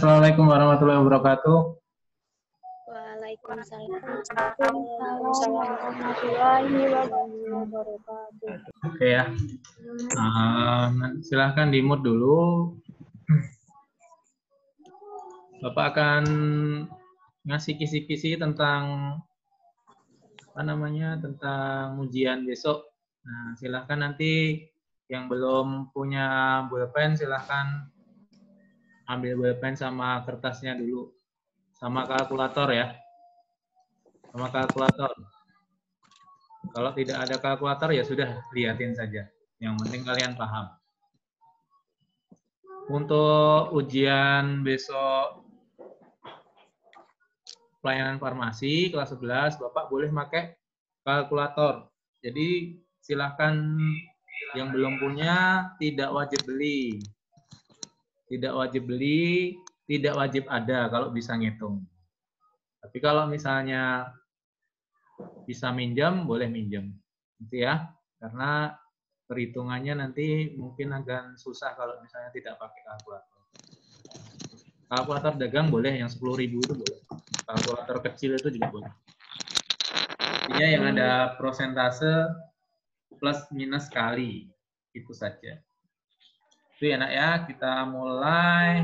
Assalamualaikum warahmatullahi wabarakatuh. Waalaikumsalam warahmatullahi wabarakatuh. Oke ya. Silahkan di-mute dulu. Bapak akan ngasih kisi-kisi tentang tentang ujian besok. Nah, silahkan nanti yang belum punya pulpen silahkan ambil pulpen sama kertasnya dulu, sama kalkulator ya, sama kalkulator. Kalau tidak ada kalkulator ya sudah, lihatin saja. Yang penting kalian paham. Untuk ujian besok pelayanan farmasi kelas 11, Bapak boleh pakai kalkulator. Jadi silahkan yang belum punya tidak wajib beli. Tidak wajib beli, tidak wajib ada kalau bisa ngitung. Tapi kalau misalnya bisa minjem, boleh minjem. Gitu ya. Karena perhitungannya nanti mungkin agak susah kalau misalnya tidak pakai kalkulator. Kalkulator dagang boleh, yang 10.000 itu boleh. Kalkulator kecil itu juga boleh. Intinya yang ada prosentase plus minus kali. Itu saja. Itu ya nak ya, kita mulai.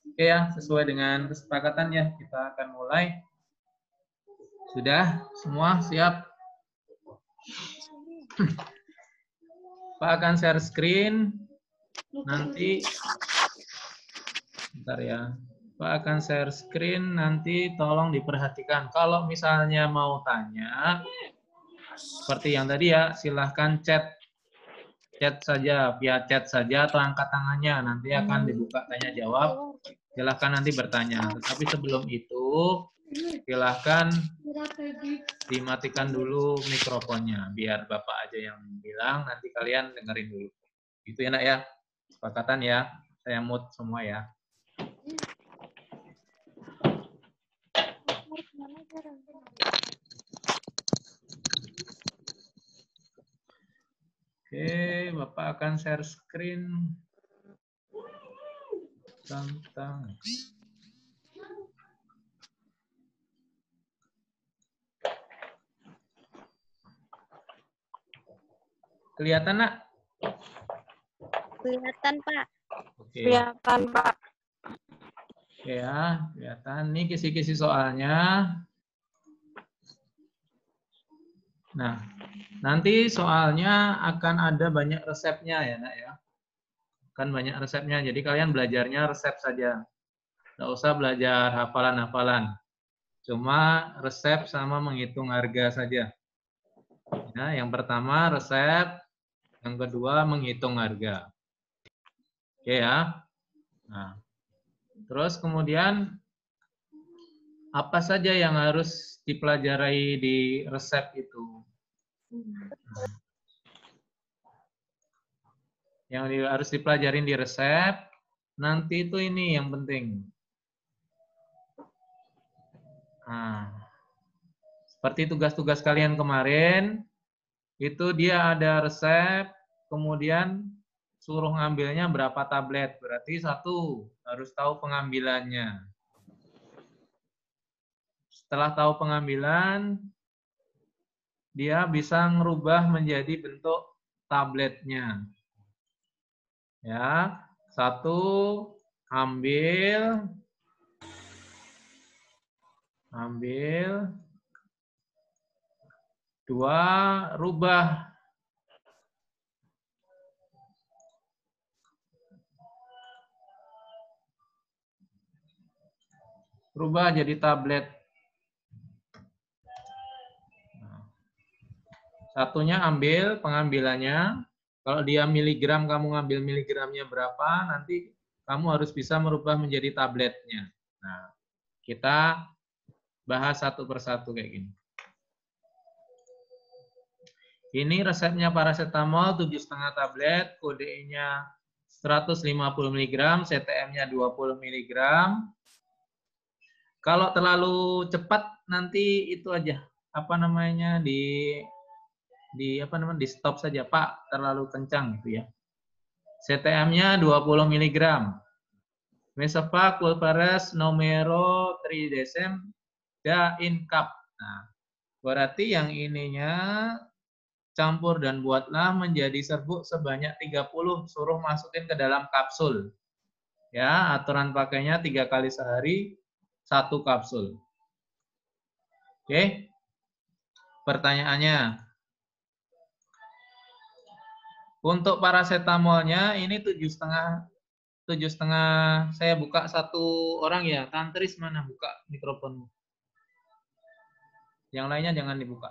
Oke ya, sesuai dengan kesepakatan ya, kita akan mulai. Sudah, semua siap? Pak akan share screen. Nanti, bentar ya. Pak akan share screen, nanti tolong diperhatikan. Kalau misalnya mau tanya, seperti yang tadi ya, silahkan chat saja, via chat saja atau angkat tangannya. Nanti akan dibuka tanya jawab. Silahkan nanti bertanya. Tetapi sebelum itu, silahkan dimatikan dulu mikrofonnya. Biar Bapak aja yang bilang, nanti kalian dengerin dulu. Gitu ya nak ya. Sepakatan ya. Saya mute semua ya. Oke, Bapak akan share screen tentang kelihatan nak? Kelihatan, Pak. Oke. Kelihatan, Pak. Oke ya, kelihatan. Ini kisi-kisi soalnya. Nah, nanti soalnya akan ada banyak resepnya ya nak ya. Kan banyak resepnya, jadi kalian belajarnya resep saja. Nggak usah belajar hafalan-hafalan. Cuma resep sama menghitung harga saja. Ya, yang pertama resep, yang kedua menghitung harga. Oke ya. Nah, terus kemudian apa saja yang harus dipelajari di resep itu? Yang harus dipelajarin di resep, nanti itu ini yang penting. Nah, seperti tugas-tugas kalian kemarin, itu dia ada resep, kemudian suruh ngambilnya berapa tablet. Berarti satu, harus tahu pengambilannya. Setelah tahu pengambilan, dia bisa merubah menjadi bentuk tabletnya. Ya, satu, ambil, dua, rubah. Rubah jadi tablet. Satunya ambil pengambilannya. Kalau dia miligram, kamu ngambil miligramnya berapa, nanti kamu harus bisa merubah menjadi tabletnya. Nah, kita bahas satu persatu kayak gini. Ini resepnya paracetamol 7,5 tablet, kode-nya 150 mg, CTM-nya 20 mg. Kalau terlalu cepat nanti itu aja, di stop saja, Pak, terlalu kencang gitu ya. CTM-nya 20 mg. Meseva pulveres numero 3 desem da in cup. Nah, berarti yang ininya campur dan buatlah menjadi serbuk sebanyak 30, suruh masukin ke dalam kapsul. Ya, aturan pakainya 3 kali sehari 1 kapsul. Oke. Pertanyaannya, untuk paracetamolnya ini 7,5 saya buka satu orang ya. Tantris mana buka mikrofonmu? Yang lainnya jangan dibuka.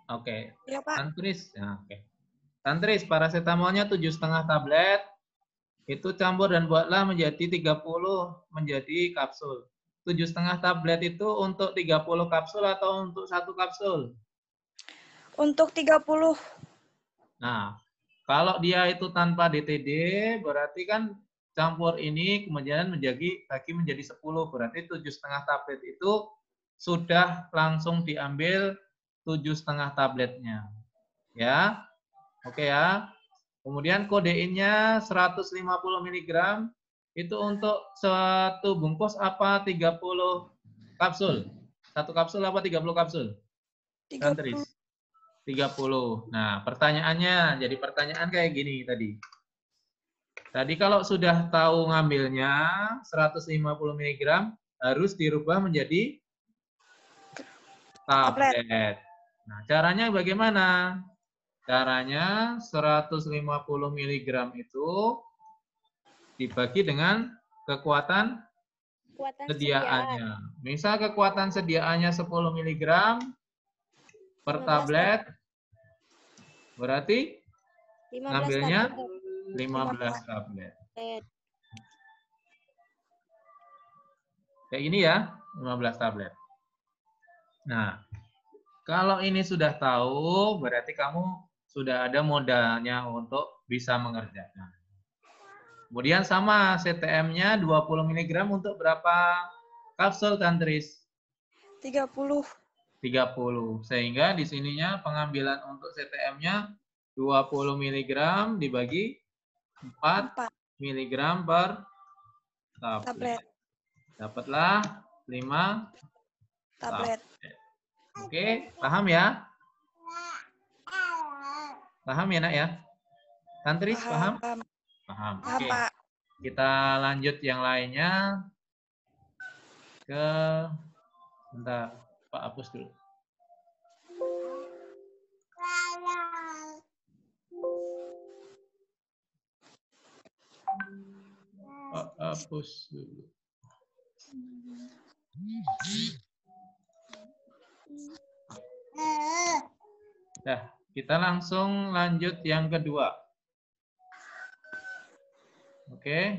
Oke. Ya, Pak. Tantris. Nah, oke. Tantris, paracetamolnya 7,5 tablet. Itu campur dan buatlah menjadi 30 menjadi kapsul. 7,5 tablet itu untuk 30 kapsul atau untuk 1 kapsul? Untuk 30. Nah, kalau dia itu tanpa DTD, berarti kan campur ini kemudian bagi menjadi 10. Berarti 7,5 tablet itu sudah langsung diambil 7,5 tabletnya. Ya, oke ya. Kemudian kodeinnya 150 mg itu untuk satu bungkus apa 30 kapsul? Satu kapsul apa 30 kapsul? 30. 30. Nah, pertanyaannya, jadi pertanyaan kayak gini tadi. Tadi kalau sudah tahu ngambilnya 150 mg harus dirubah menjadi tablet. Nah, caranya bagaimana? Caranya 150 mg itu dibagi dengan kekuatan sediaannya. Misal kekuatan sediaannya 10 mg per tablet, berarti 15 ngambilnya tablet. 15 tablet. Kayak gini ya, 15 tablet. Nah, kalau ini sudah tahu, berarti kamu sudah ada modalnya untuk bisa mengerjakan. Kemudian sama CTM-nya 20 mg untuk berapa kapsul, Tantris? 30. 30. Sehingga di sininya pengambilan untuk CTM-nya 20 mg dibagi 4 mg per tablet. Dapatlah 5 tablet. Oke, paham ya? Paham ya, Nak ya? Tantris, paham? Paham. Oke. Pak. Kita lanjut yang lainnya ke bentar, Pak hapus dulu. Pak hapus dulu. Nah, kita langsung lanjut yang kedua. Oke,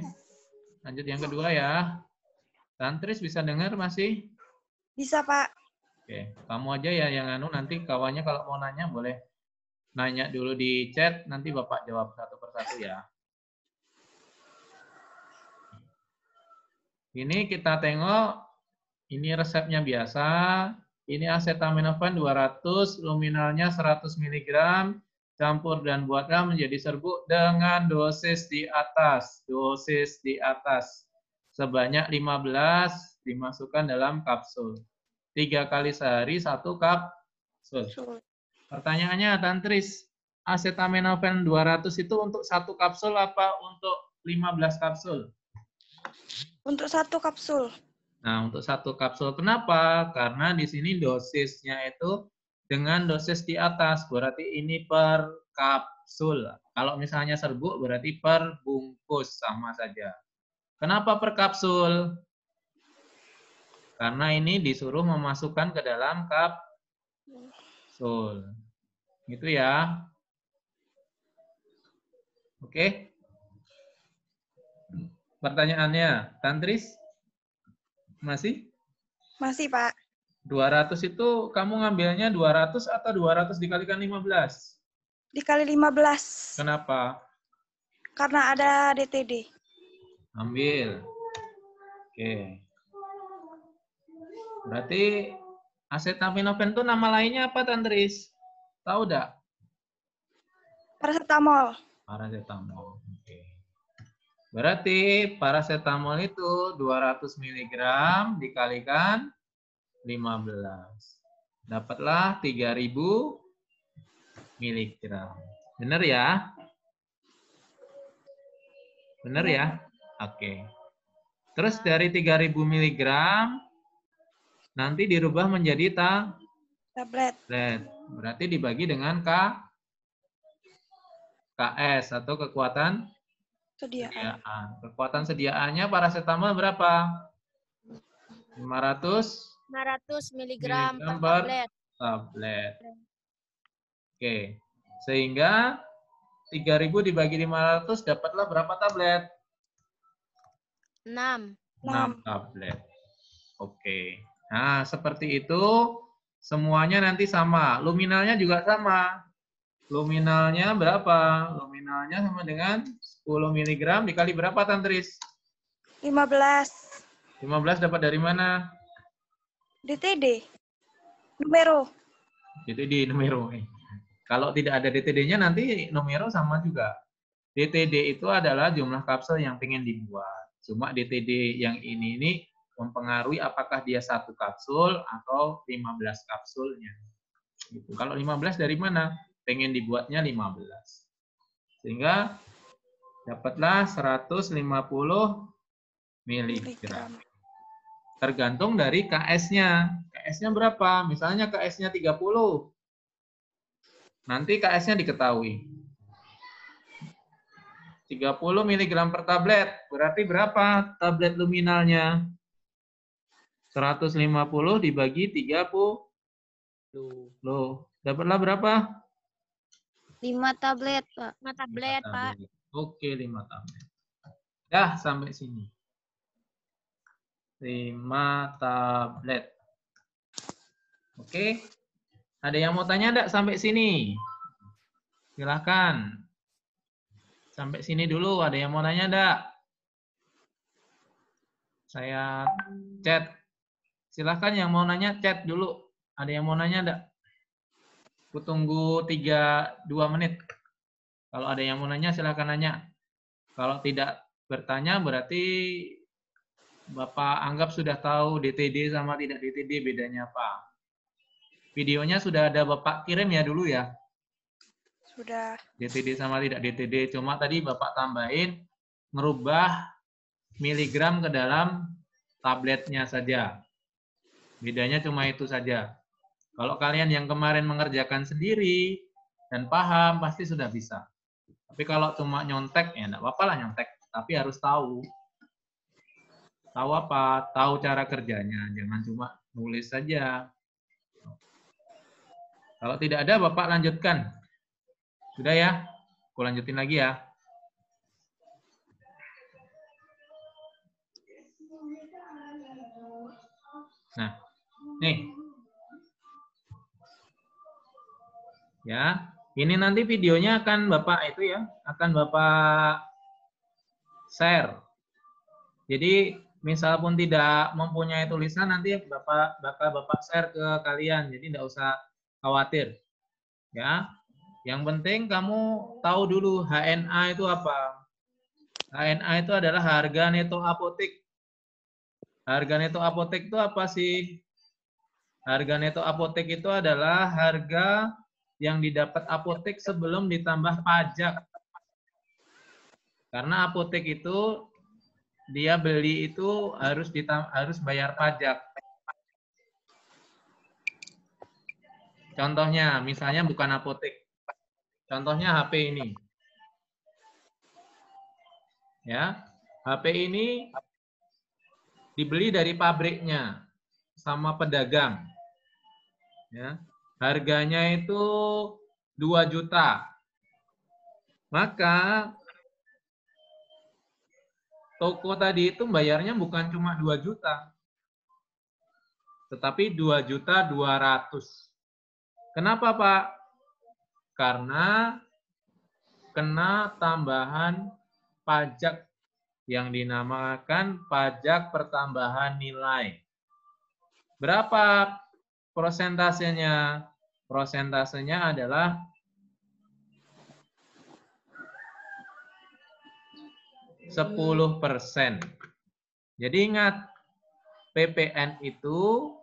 lanjut yang kedua ya. Tantris bisa dengar masih? Bisa, Pak. Oke, kamu aja ya yang nanti kawannya kalau mau nanya boleh nanya dulu di chat, nanti Bapak jawab satu persatu ya. Ini kita tengok, ini resepnya biasa. Ini acetaminophen 200, luminalnya 100 mg, campur dan buatlah menjadi serbuk dengan dosis di atas. Dosis di atas. Sebanyak 15 dimasukkan dalam kapsul. 3 kali sehari 1 kapsul. Pertanyaannya, Tantris, acetaminophen 200 itu untuk 1 kapsul apa untuk 15 kapsul? Untuk 1 kapsul. Nah, untuk 1 kapsul kenapa? Karena di sini dosisnya itu dengan dosis di atas, berarti ini per kapsul. Kalau misalnya serbuk berarti per bungkus, sama saja. Kenapa per kapsul? Karena ini disuruh memasukkan ke dalam kapsul. Gitu ya. Oke. Pertanyaannya, Tantris? Masih? Masih, Pak. 200 itu kamu ngambilnya 200 atau 200 dikalikan 15? Dikali 15. Kenapa? Karena ada DTD. Ambil. Oke. Berarti acetaminophen itu nama lainnya apa, Tantris? Tahu enggak? Paracetamol. Paracetamol. Oke. Berarti paracetamol itu 200 mg dikalikan 15. Dapatlah 3000 mg. Benar ya? Benar ya? Oke. Terus dari 3000 mg nanti dirubah menjadi Tablet. Berarti dibagi dengan KS atau kekuatan Sediaan. Kekuatan sediaannya paracetamol berapa? 500 500 mg per per tablet. Oke. Sehingga 3000 dibagi 500 dapatlah berapa tablet? 6. 6 tablet. Oke. Nah, seperti itu semuanya nanti sama. Luminalnya juga sama. Luminalnya berapa? Luminalnya sama dengan 10 mg dikali berapa, Tantris? 15. 15 dapat dari mana? DTD. Numero. DTD, numero. Kalau tidak ada DTD-nya nanti numero sama juga. DTD itu adalah jumlah kapsul yang ingin dibuat. Cuma DTD yang ini mempengaruhi apakah dia 1 kapsul atau 15 kapsulnya. Gitu. Kalau 15 dari mana? Pengen dibuatnya 15. Sehingga dapatlah 150 mg. Tergantung dari KS-nya. KS-nya berapa? Misalnya KS-nya 30. Nanti KS-nya diketahui. 30 mg per tablet. Berarti berapa tablet luminalnya? 150 dibagi 30. Loh, dapatlah berapa? 5 tablet, Pak. 5 tablet, Pak. Oke, 5 tablet. Dah, sampai sini. 5 tablet. Oke. Ada yang mau tanya enggak sampai sini? Silakan. Sampai sini dulu, ada yang mau nanya enggak? Saya chat. Silakan yang mau nanya chat dulu. Ada yang mau nanya enggak? Aku tunggu 2 menit. Kalau ada yang mau nanya, silakan nanya. Kalau tidak bertanya, berarti Bapak anggap sudah tahu DTD sama tidak DTD bedanya apa. Videonya sudah ada Bapak kirim ya dulu ya? Sudah. DTD sama tidak DTD. Cuma tadi Bapak tambahin, merubah miligram ke dalam tabletnya saja. Bedanya cuma itu saja. Kalau kalian yang kemarin mengerjakan sendiri dan paham, pasti sudah bisa. Tapi kalau cuma nyontek, ya enggak apa-apa lah nyontek. Tapi harus tahu. Tahu apa? Tahu cara kerjanya. Jangan cuma nulis saja. Kalau tidak ada, Bapak lanjutkan. Sudah ya? Aku lanjutin lagi ya. Nah, nih. Ya, ini nanti videonya akan Bapak share. Jadi, misal pun tidak mempunyai tulisan, nanti Bapak share ke kalian. Jadi tidak usah khawatir. Ya. Yang penting kamu tahu dulu HNA itu apa. HNA itu adalah harga neto apotek. Harga neto apotek itu apa sih? Harga neto apotek itu adalah harga yang didapat apotek sebelum ditambah pajak. Karena apotek itu dia beli itu harus bayar pajak. Contohnya, misalnya bukan apotek. Contohnya HP ini. Ya, HP ini dibeli dari pabriknya sama pedagang. Ya. Harganya itu 2 juta. Maka toko tadi itu bayarnya bukan cuma 2 juta. Tetapi 2.200.000. Kenapa, Pak? Karena kena tambahan pajak yang dinamakan pajak pertambahan nilai. Berapa prosentasenya? Prosentasenya adalah 10%. Jadi ingat, PPN itu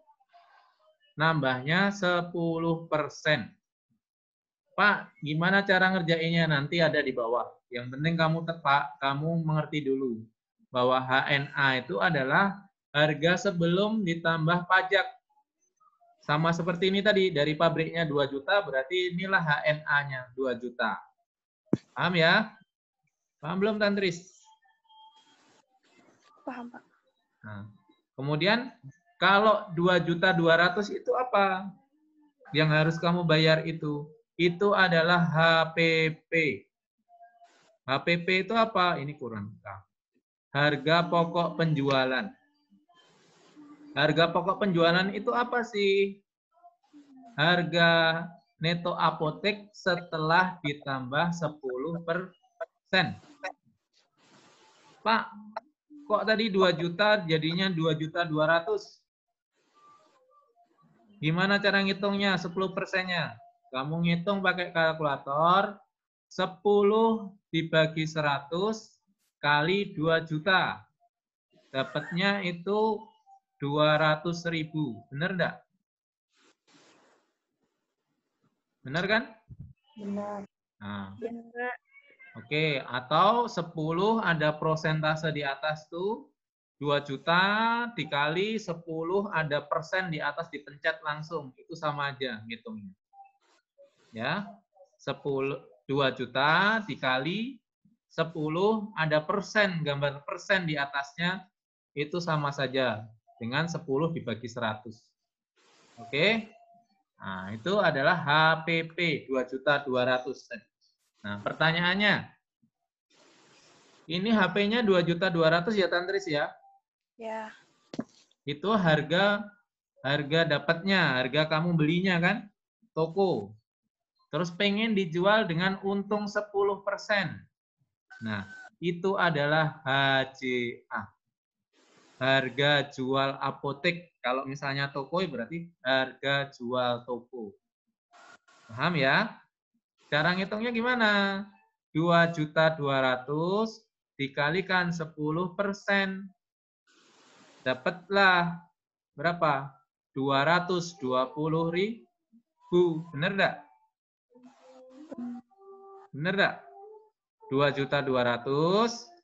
nambahnya 10%. Pak, gimana cara ngerjainnya? Nanti ada di bawah. Yang penting kamu mengerti dulu bahwa HNA itu adalah harga sebelum ditambah pajak. Sama seperti ini tadi, dari pabriknya 2 juta, berarti inilah HNA-nya 2 juta. Paham ya? Paham belum, Tantris? Paham, Pak. Nah, kemudian kalau 2.200.000 itu apa? Yang harus kamu bayar itu adalah HPP. HPP itu apa? Ini kurang. Harga pokok penjualan. Harga pokok penjualan itu apa sih? Harga neto apotek setelah ditambah 10%. Pak, kok tadi 2 juta jadinya 2.200.000? Gimana cara ngitungnya 10%-nya? Kamu ngitung pakai kalkulator, 10 dibagi 100 kali 2 juta. Dapatnya itu 200.000. Benar enggak? Benar kan? Benar. Nah, Benar. oke, atau 10 ada prosentase di atas tuh 2 juta dikali 10 ada persen di atas dipencet langsung. Itu sama aja ngitungnya. Ya. 2 juta dikali 10 ada persen, gambar persen di atasnya itu sama saja dengan 10 dibagi 100. Oke? Nah, itu adalah HPP 2.200.000. Nah, pertanyaannya, ini HP-nya 2.200.000 ya, Tantris ya? Ya. Itu harga dapatnya, harga kamu belinya kan, toko. Terus pengen dijual dengan untung 10%. Nah, itu adalah HJA. Harga jual apotek. Kalau misalnya toko berarti harga jual toko. Paham ya? Cara ngitungnya gimana? 2.200.000 dikalikan 10%. Dapatlah berapa? 220.000. Benar enggak? Benar enggak? 2.200.000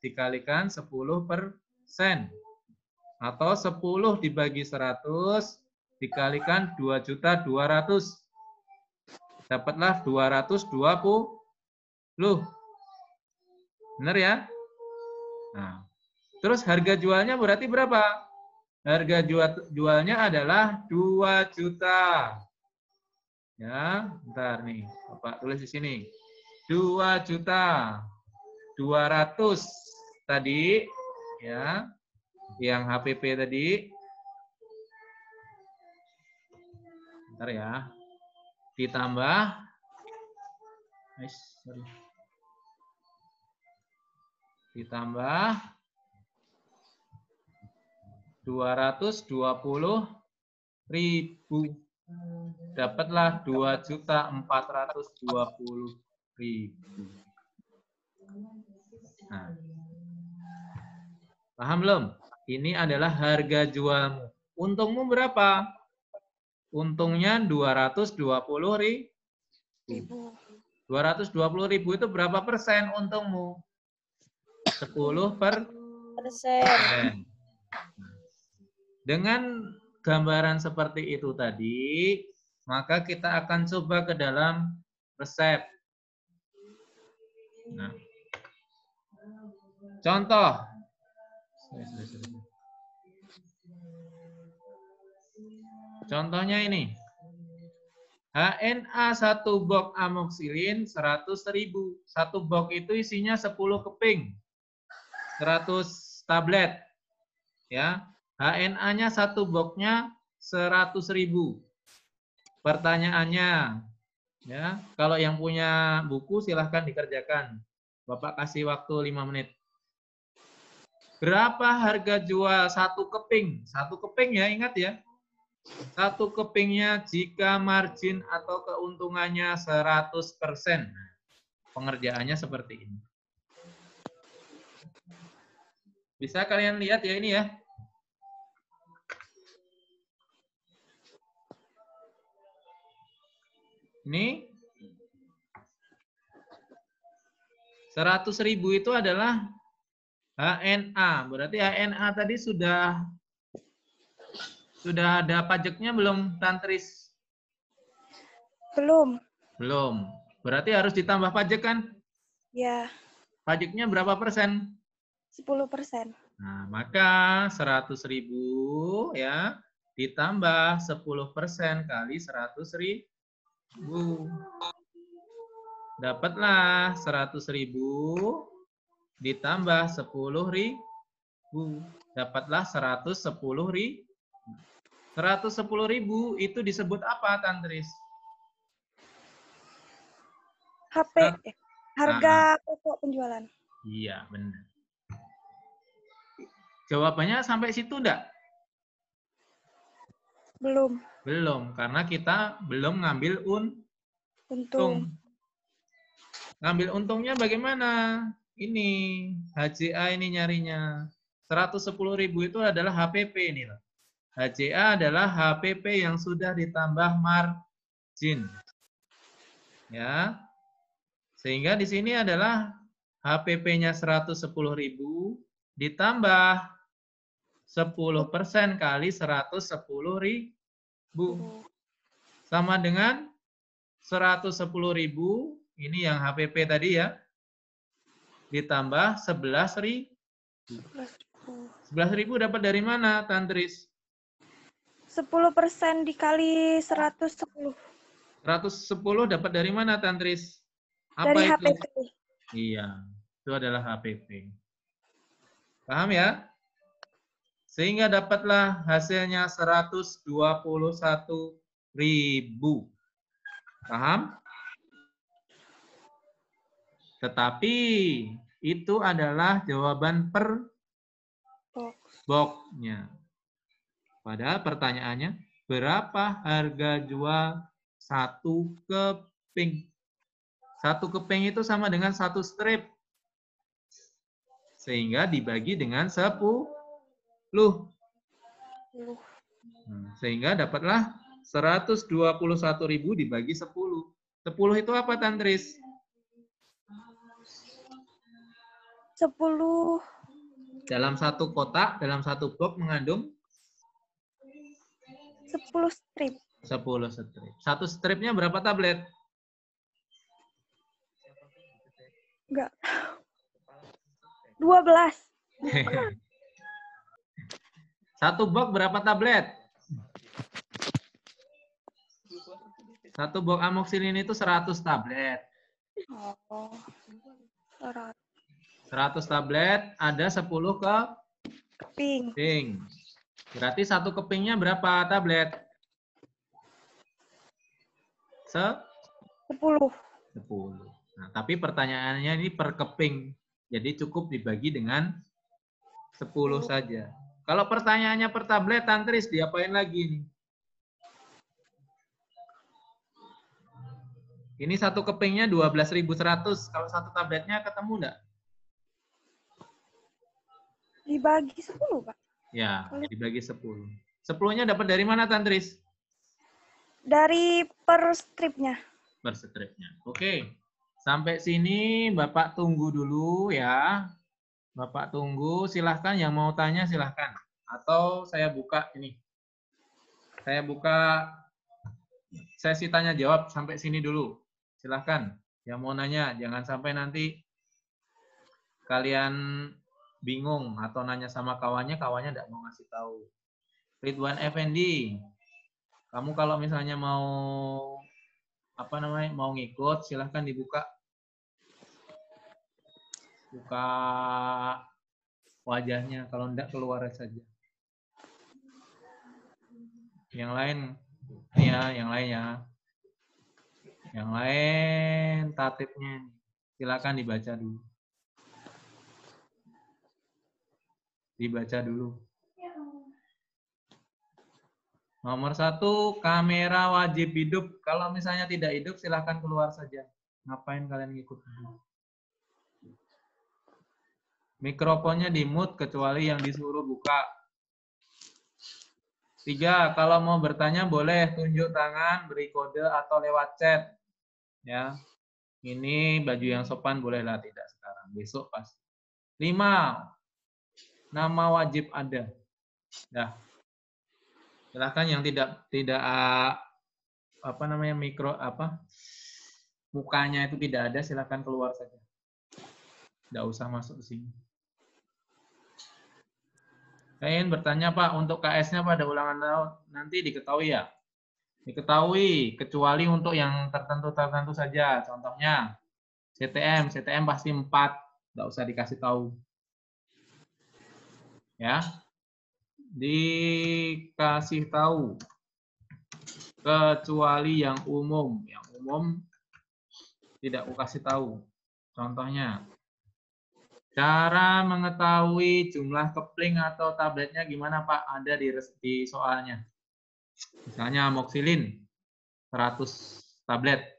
dikalikan 10%. Atau 10 dibagi 100 dikalikan 2.200.000. Dapatlah 220. Benar ya? Nah, terus harga jualnya berarti berapa? Harga jualnya adalah 2 juta. Ya, bentar nih. Bapak tulis di sini. 2.200.000 tadi, ya. Yang HPP tadi. Bentar ya. Ditambah ditambah 220.000. Dapatlah 2.420.000. Nah. Paham belum? Ini adalah harga jualmu. Untungmu berapa? Untungnya 220.000. 220.000 itu berapa persen untungmu? 10%. Dengan gambaran seperti itu tadi, maka kita akan coba ke dalam resep. Nah, contoh. Contohnya ini. HNA 1 box amoksilin 100.000. 1 box itu isinya 10 keping. 100 tablet. Ya. HNA-nya 1 box-nya 100.000. Pertanyaannya, ya, kalau yang punya buku silahkan dikerjakan. Bapak kasih waktu 5 menit. Berapa harga jual 1 keping? 1 keping ya, ingat ya. 1 kepingnya jika margin atau keuntungannya 100%. Pengerjaannya seperti ini. Bisa kalian lihat ya ini ya. Ini 100.000 itu adalah HNA. Berarti HNA tadi sudah ada pajaknya belum, Tantris? Belum. Belum. Berarti harus ditambah pajak kan? Ya, Pajaknya berapa persen? 10%. Nah, maka 100.000 ya ditambah 10% kali 100.000. Dapatlah 100.000 ditambah 10.000. Dapatlah 110.000. 110.000 itu disebut apa, Tantris? Harga pokok penjualan. Iya, benar. Jawabannya sampai situ enggak? Belum. Belum, karena kita belum ngambil Untung. Ngambil untungnya bagaimana? Ini HJA ini nyarinya. 110.000 itu adalah HPP ini loh. HJA adalah HPP yang sudah ditambah margin. Ya. Sehingga di sini adalah HPP-nya 110.000 ditambah 10% kali 110.000 sama dengan 110.000 ini yang HPP tadi ya ditambah 11.000. 11.000 dapat dari mana, Tantris? 10% dikali 110. 110 dapat dari mana, Tantris? Apa Dari itu? HPP. Iya, itu adalah HPP. Paham ya? Sehingga dapatlah hasilnya 121.000. Paham? Tetapi itu adalah jawaban per box-nya. Padahal pertanyaannya, berapa harga jual satu keping? Satu keping itu sama dengan satu strip. Sehingga dibagi dengan 10. Sehingga dapatlah 121.000 dibagi 10. 10 itu apa, Tantris? 10. Dalam satu kotak, dalam satu box mengandung 10 strip. 10 strip. Satu stripnya berapa tablet? Enggak. 12. Satu box berapa tablet? Satu box amoxicillin itu 100 tablet. Oh. 100. 100 tablet ada 10 keping. Berarti satu kepingnya berapa tablet? 10. 10. Nah, tapi pertanyaannya ini per keping. Jadi cukup dibagi dengan 10 saja. Kalau pertanyaannya per tablet, Tantris, diapain lagi nih? Ini satu kepingnya 12.100. Kalau satu tabletnya ketemu enggak? Dibagi 10, Pak. Ya, dibagi 10. 10-nya dapat dari mana, Tantris? Dari per stripnya. Per stripnya. Oke. Sampai sini Bapak tunggu dulu ya. Bapak tunggu, silahkan yang mau tanya silahkan. Atau saya buka ini. Saya buka sesi tanya jawab sampai sini dulu. Silahkan yang mau nanya. Jangan sampai nanti kalian bingung atau nanya sama kawannya tidak mau ngasih tahu. Ridwan Effendi, kamu kalau misalnya mau mau ngikut, silahkan dibuka. Buka wajahnya, kalau enggak keluar saja. Yang lain ya, yang lain ya. Yang lain tatipnya silakan dibaca dulu. Dibaca dulu. Nomor 1, kamera wajib hidup. Kalau misalnya tidak hidup, silahkan keluar saja. Ngapain kalian ngikut? Mikrofonnya di mute kecuali yang disuruh buka. 3, kalau mau bertanya boleh tunjuk tangan, beri kode atau lewat chat. Ya. Ini baju yang sopan bolehlah, tidak sekarang, besok pasti. 5, nama wajib ada. Dah. Silahkan yang tidak apa namanya mukanya itu tidak ada, silahkan keluar saja. Tidak usah masuk ke sini. Saya ingin bertanya Pak, untuk KS-nya pada ulangan tahun nanti diketahui ya? Diketahui, kecuali untuk yang tertentu saja. Contohnya CTM pasti 4, nggak usah dikasih tahu. Ya, dikasih tahu. Kecuali yang umum tidak aku kasih tahu. Contohnya, cara mengetahui jumlah kepling atau tabletnya gimana Pak? Ada di soalnya. Misalnya amoxilin 100 tablet.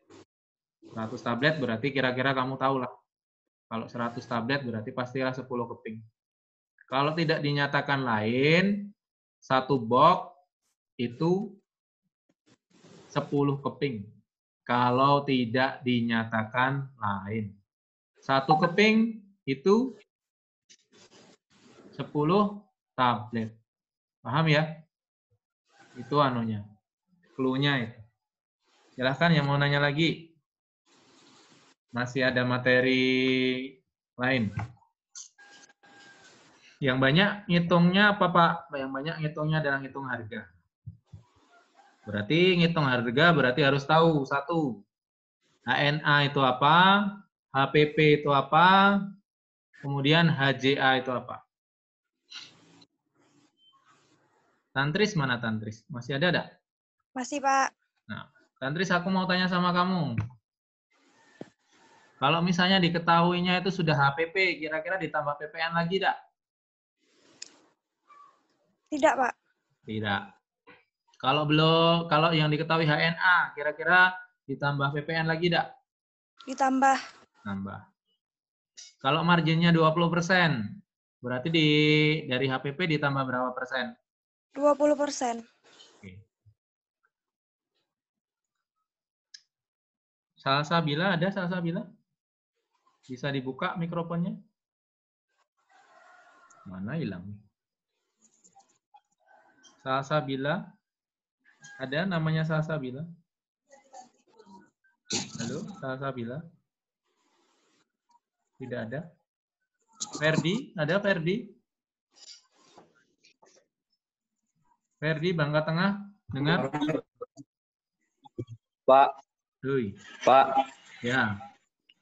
100 tablet berarti kira-kira kamu tahu lah. Kalau 100 tablet berarti pastilah 10 keping. Kalau tidak dinyatakan lain, 1 box itu 10 keping. Kalau tidak dinyatakan lain. 1 keping itu 10 tablet. Paham ya? Itu anunya. Clue-nya itu. Silahkan yang mau nanya lagi. Masih ada materi lain. Yang banyak ngitungnya apa Pak? Yang banyak ngitungnya adalah ngitung harga. Berarti ngitung harga berarti harus tahu. 1. HNA itu apa? HPP itu apa? Kemudian HJA itu apa? Tantris mana Tantris? Masih ada enggak? Masih, Pak. Nah, Tantris aku mau tanya sama kamu. Kalau misalnya diketahuinya itu sudah HPP, kira-kira ditambah PPN lagi enggak? Tidak, Pak. Tidak. Kalau belum, kalau yang diketahui HNA, kira-kira ditambah PPN lagi enggak? Ditambah. Nambah. Kalau marginnya 20%, berarti dari HPP ditambah berapa persen? 20%. Oke. Salsabila ada Salsabila? Bisa dibuka mikrofonnya? Mana hilang? Salsabila? Ada namanya Salsabila? Halo, Salsabila? Tidak ada. Ferdi, ada Ferdi? Ferdi, Bangka Tengah, dengar? Pak, Hui. Pak, Ya.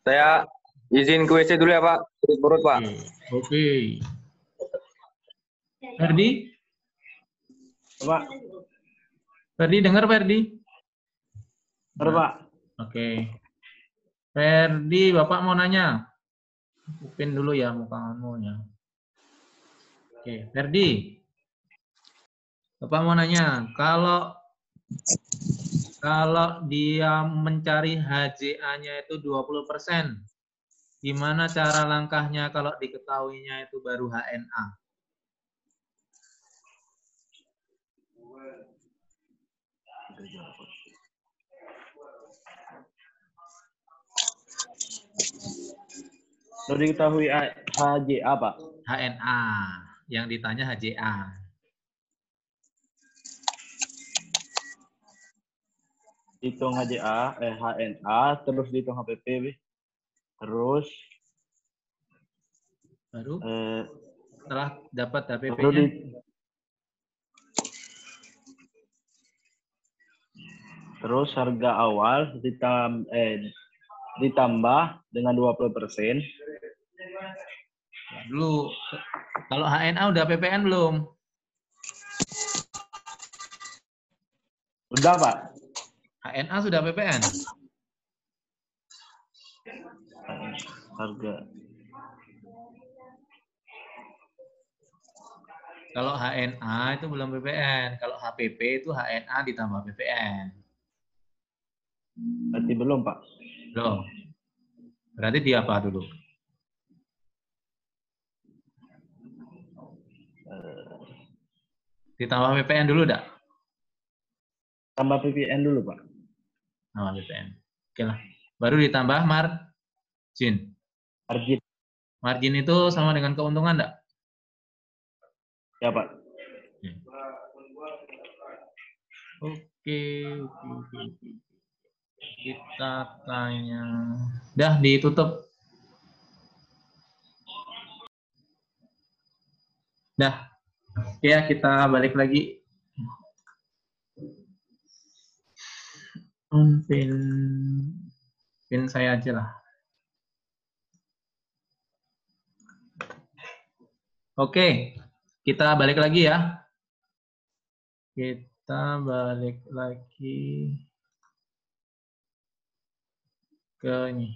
saya izin ke WC dulu ya Pak. Perut Pak. Oke. Ferdi? Pak. Ferdi, dengar Ferdi? Dengar Pak. Oke. Ferdi, Bapak mau nanya. Upin dulu ya muka-mukamu. Oke, Ferdi. Bapak mau nanya, kalau dia mencari HJA-nya itu 20%, gimana cara langkahnya kalau diketahuinya itu baru HNA? Sudah diketahui HJA, Pak? HNA. Yang ditanya HJA. Hitung HJA, HNA, terus dihitung HPP, terus Baru setelah dapat baru HPP-nya. Terus harga awal ditambah dengan 20%. Dulu, kalau HNA udah PPN belum? Udah, Pak. HNA sudah PPN? Harga. Kalau HNA itu belum PPN. Kalau HPP itu HNA ditambah PPN. Berarti belum, Pak. Belum. Berarti di apa dulu? Ditambah PPN dulu dak? Tambah PPN dulu, Pak. Tambah PPN. Oke lah. Baru ditambah margin. Margin. Margin itu sama dengan keuntungan dak? Ya, Pak. Oke. Kita tanya. Dah ditutup. Dah. Oke ya, kita balik lagi. Pin saya aja lah. Oke, kita balik lagi ya. Kita balik lagi ke ini.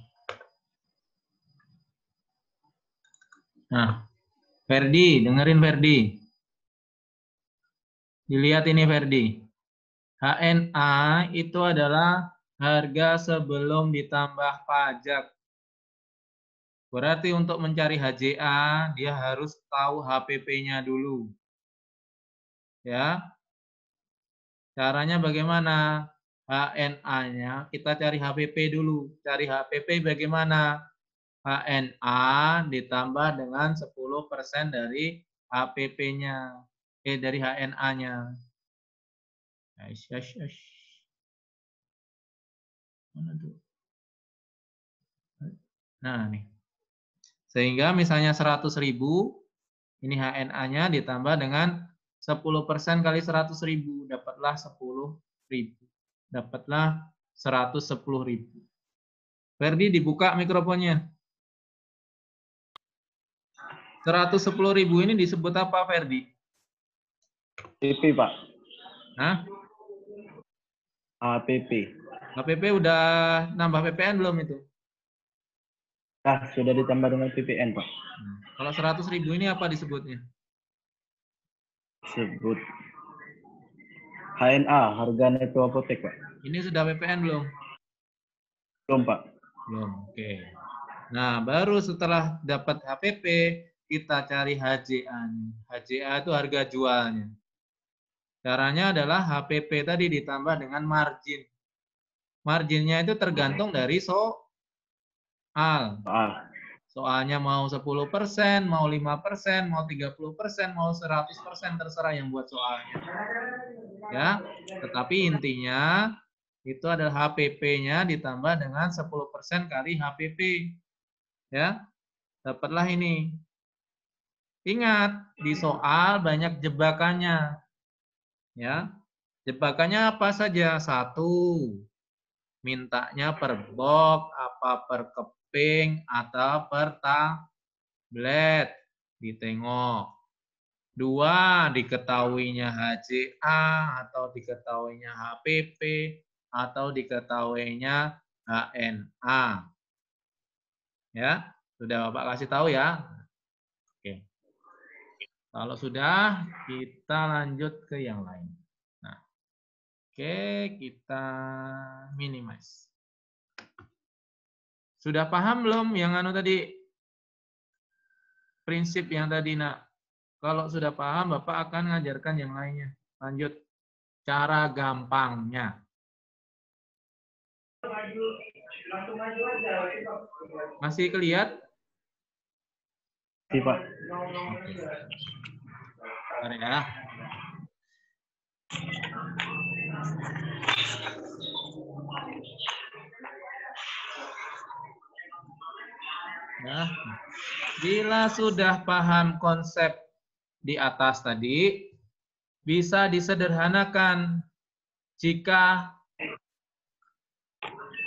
Nah, Ferdi, dengerin Ferdi. Dilihat ini Ferdi. HNA itu adalah harga sebelum ditambah pajak. Berarti untuk mencari HJA, dia harus tahu HPP-nya dulu. Ya. Caranya bagaimana? HNA-nya, kita cari HPP dulu. Cari HPP bagaimana? HNA ditambah dengan 10% dari HPP-nya. Dari HNA-nya. Mana tuh? Nah, nih. Sehingga misalnya 100.000, ini HNA-nya ditambah dengan 10% kali 100.000, dapatlah 10.000. Dapatlah 110.000. Ferdi, dibuka mikrofonnya. 110.000 ini disebut apa, Ferdi? PP, Pak. Hah? HPP. HPP udah nambah PPN belum itu? Nah, sudah ditambah dengan PPN, Pak. Kalau 100.000 ini apa disebutnya? Sebut HNA, harga neto apotek, Pak. Ini sudah PPN belum? Belum, Pak. Belum, oke. Nah, baru setelah dapat HPP, kita cari HJA. HJA itu harga jualnya. Caranya adalah HPP tadi ditambah dengan margin. Marginnya itu tergantung dari soal. Soalnya mau 10%, mau 5%, mau 30%, mau 100%, terserah yang buat soalnya. Ya, tetapi intinya itu adalah HPP-nya ditambah dengan 10% kali HPP. Ya, dapatlah ini. Ingat, di soal banyak jebakannya. Ya, jebakannya apa saja? 1, mintanya per box, apa per keping, atau per tablet. Ditengok. 2, diketahuinya HJA, atau diketahuinya HPP, atau diketahuinya HNA. Ya, sudah Bapak kasih tahu ya. Oke. Kalau sudah, kita lanjut ke yang lain. Nah, oke, kita minimize. Sudah paham belum yang tadi? Prinsip yang tadi, nak. Kalau sudah paham, Bapak akan ngajarkan yang lainnya. Lanjut. Cara gampangnya. Masih kelihatan? Iya, Pak. Bentar ya. Nah, bila sudah paham konsep di atas tadi, bisa disederhanakan jika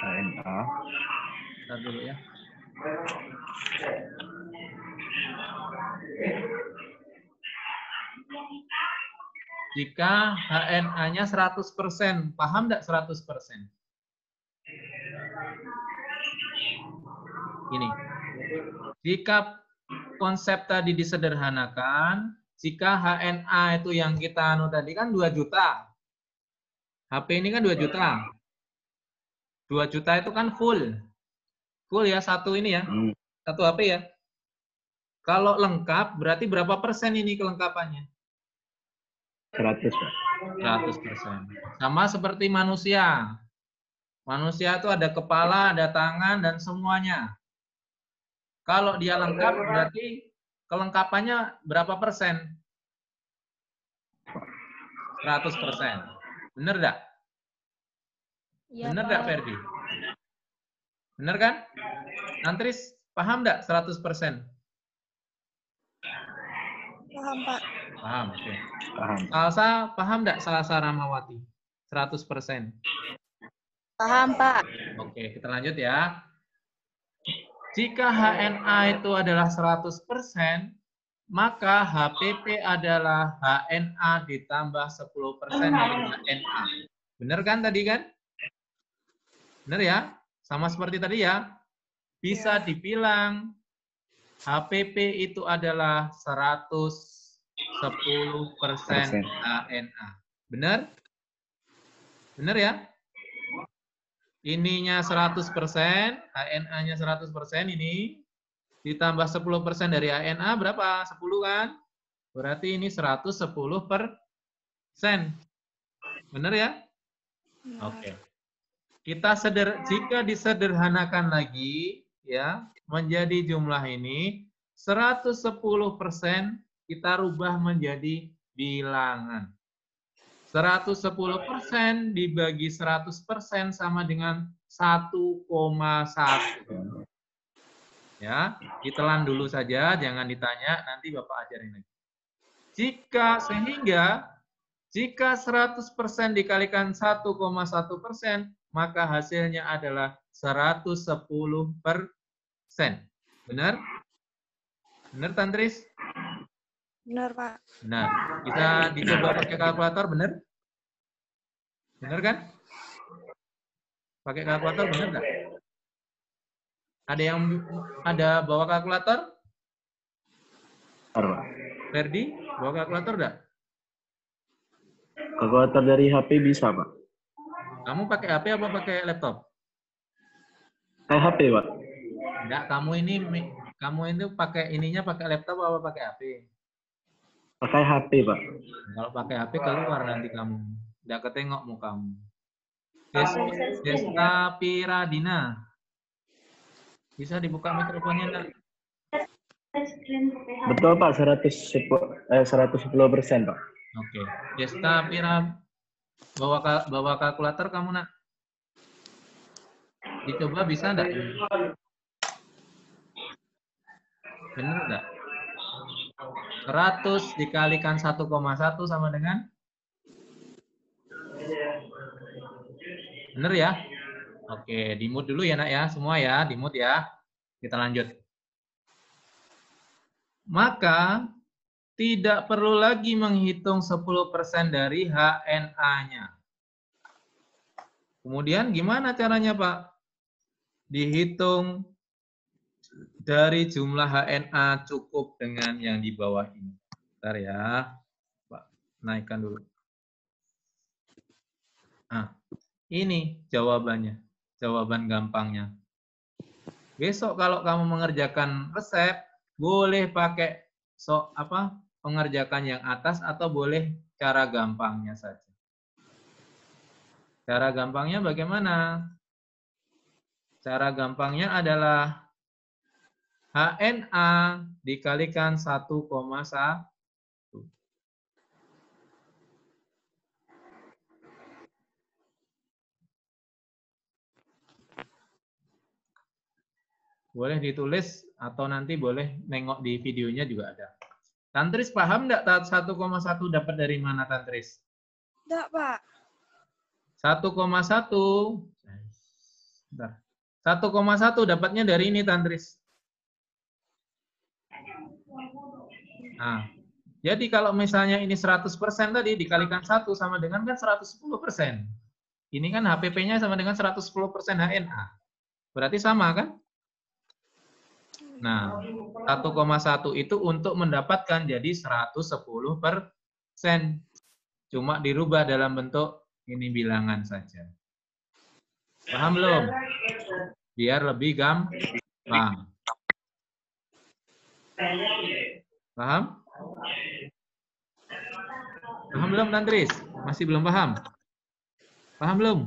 HNA. Bentar dulu ya. Jika HNA-nya 100%, paham enggak 100%? Ini. Jika konsep tadi disederhanakan, jika HNA itu yang kita tadi kan 2 juta. HP ini kan 2 juta. 2 juta itu kan full. Full ya, satu ini ya. Satu HP ya. Kalau lengkap, berarti berapa persen ini kelengkapannya? 100, Pak. 100%. Sama seperti manusia. Manusia itu ada kepala, ada tangan, dan semuanya. Kalau dia lengkap, berarti kelengkapannya berapa persen? 100%. Bener nggak? Iya, Bener Pak. nggak, Ferdi? Bener kan? Tantris, paham nggak 100%? Paham, Pak. Paham, oke. Paham. Salsa, paham nggak Salsa Ramawati? 100%. Paham, Pak. Oke, kita lanjut ya. Jika HNA itu adalah 100%, maka HPP adalah HNA ditambah 10% dari HNA. Benar kan tadi kan? Benar ya? Sama seperti tadi ya. Bisa dibilang HPP itu adalah 110% HNA. Benar? Benar ya? Ininya 100%, HNA-nya 100% ini. Ditambah 10% dari HNA berapa? 10 kan? Berarti ini 110%. Benar ya? Benar. Oke. Jika disederhanakan lagi ya menjadi jumlah ini 110% kita rubah menjadi bilangan. 110% dibagi 100% sama dengan 1,1. Ya, ditelan dulu saja, jangan ditanya, nanti Bapak ajarin lagi. Jika 100% dikalikan 1,1%, maka hasilnya adalah 110%. Benar? Benar, Tantris? Benar, Pak. Benar. Bisa dicoba pakai kalkulator, benar? Benar kan? Pakai kalkulator, benar nggak? Ada bawa kalkulator? Benar, Pak. Ferdi, bawa kalkulator nggak? Kalkulator dari HP bisa, Pak. Kamu pakai HP apa pakai laptop? Kayak HP, Pak. Enggak, kamu itu pakai ininya pakai laptop apa pakai HP? Pakai HP, Pak. Kalau pakai HP keluar nanti kamu. Enggak ketengok mukamu. Desta Piradina. Bisa dibuka mikrofonnya, Nak? Betul, Pak. 110%, Pak. Oke. Desta Pira, bawa kalkulator kamu, Nak? Dicoba bisa enggak? Benar enggak? 100 dikalikan 1,1 sama dengan? Benar ya? Oke, di mute dulu ya, Nak ya. Semua ya, di mute ya. Kita lanjut. Maka tidak perlu lagi menghitung 10% dari HNA-nya. Kemudian gimana caranya, Pak? Dihitung dari jumlah HNA cukup dengan yang di bawah ini. Bentar ya, Pak. Naikkan dulu. Nah, ini jawabannya. Jawaban gampangnya. Besok kalau kamu mengerjakan resep, boleh pakai pengerjakan yang atas atau boleh cara gampangnya saja. Cara gampangnya bagaimana? Cara gampangnya adalah HNA dikalikan 1,1. Boleh ditulis atau nanti boleh nengok di videonya juga ada. Tantris paham enggak 1,1 dapat dari mana, Tantris? Enggak, Pak. 1,1. Bentar. 1,1 dapatnya dari ini, Tantris. Nah, jadi kalau misalnya ini 100% tadi dikalikan 1 sama dengan kan 110%. Ini kan HPP-nya sama dengan 110% HNA. Berarti sama kan? Nah, 1,1 itu untuk mendapatkan jadi 110%. Cuma dirubah dalam bentuk ini bilangan saja. Paham belum? Biar lebih gampang. Paham? Paham belum, Tantris? Masih belum paham? Paham belum?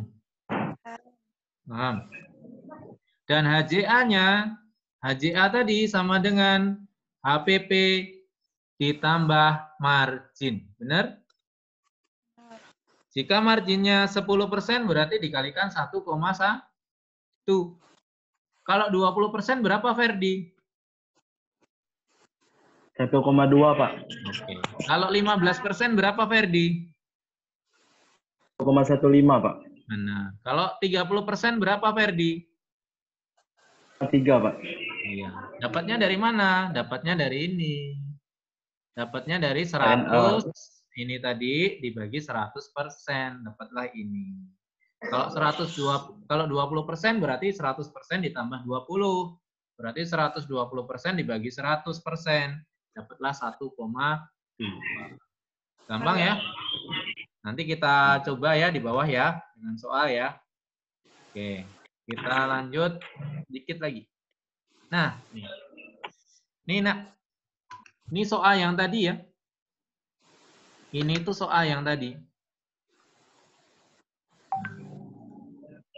Paham. Dan HJA-nya, HJA tadi sama dengan HPP ditambah margin. Benar? Jika marginnya 10% berarti dikalikan 1,1. Kalau 20% berapa, Ferdi? 1,2 Pak. Oke. Kalau 15% berapa, Ferdi? 1,15 Pak. Benar. Kalau 30% berapa, Ferdi? 3 Pak. Iya. Dapatnya dari mana? Dapatnya dari ini. Dapatnya dari NA. 100. Ini tadi dibagi 100%. Dapatlah ini. Kalau 20% berarti 100% ditambah 20. Berarti 120% dibagi 100%. Dapatlah 1,2. Gampang ya? Nanti kita coba ya di bawah ya. Dengan soal ya. Oke. Kita lanjut dikit lagi. Nah. Ini nak. Ini soal yang tadi ya. Ini tuh soal yang tadi.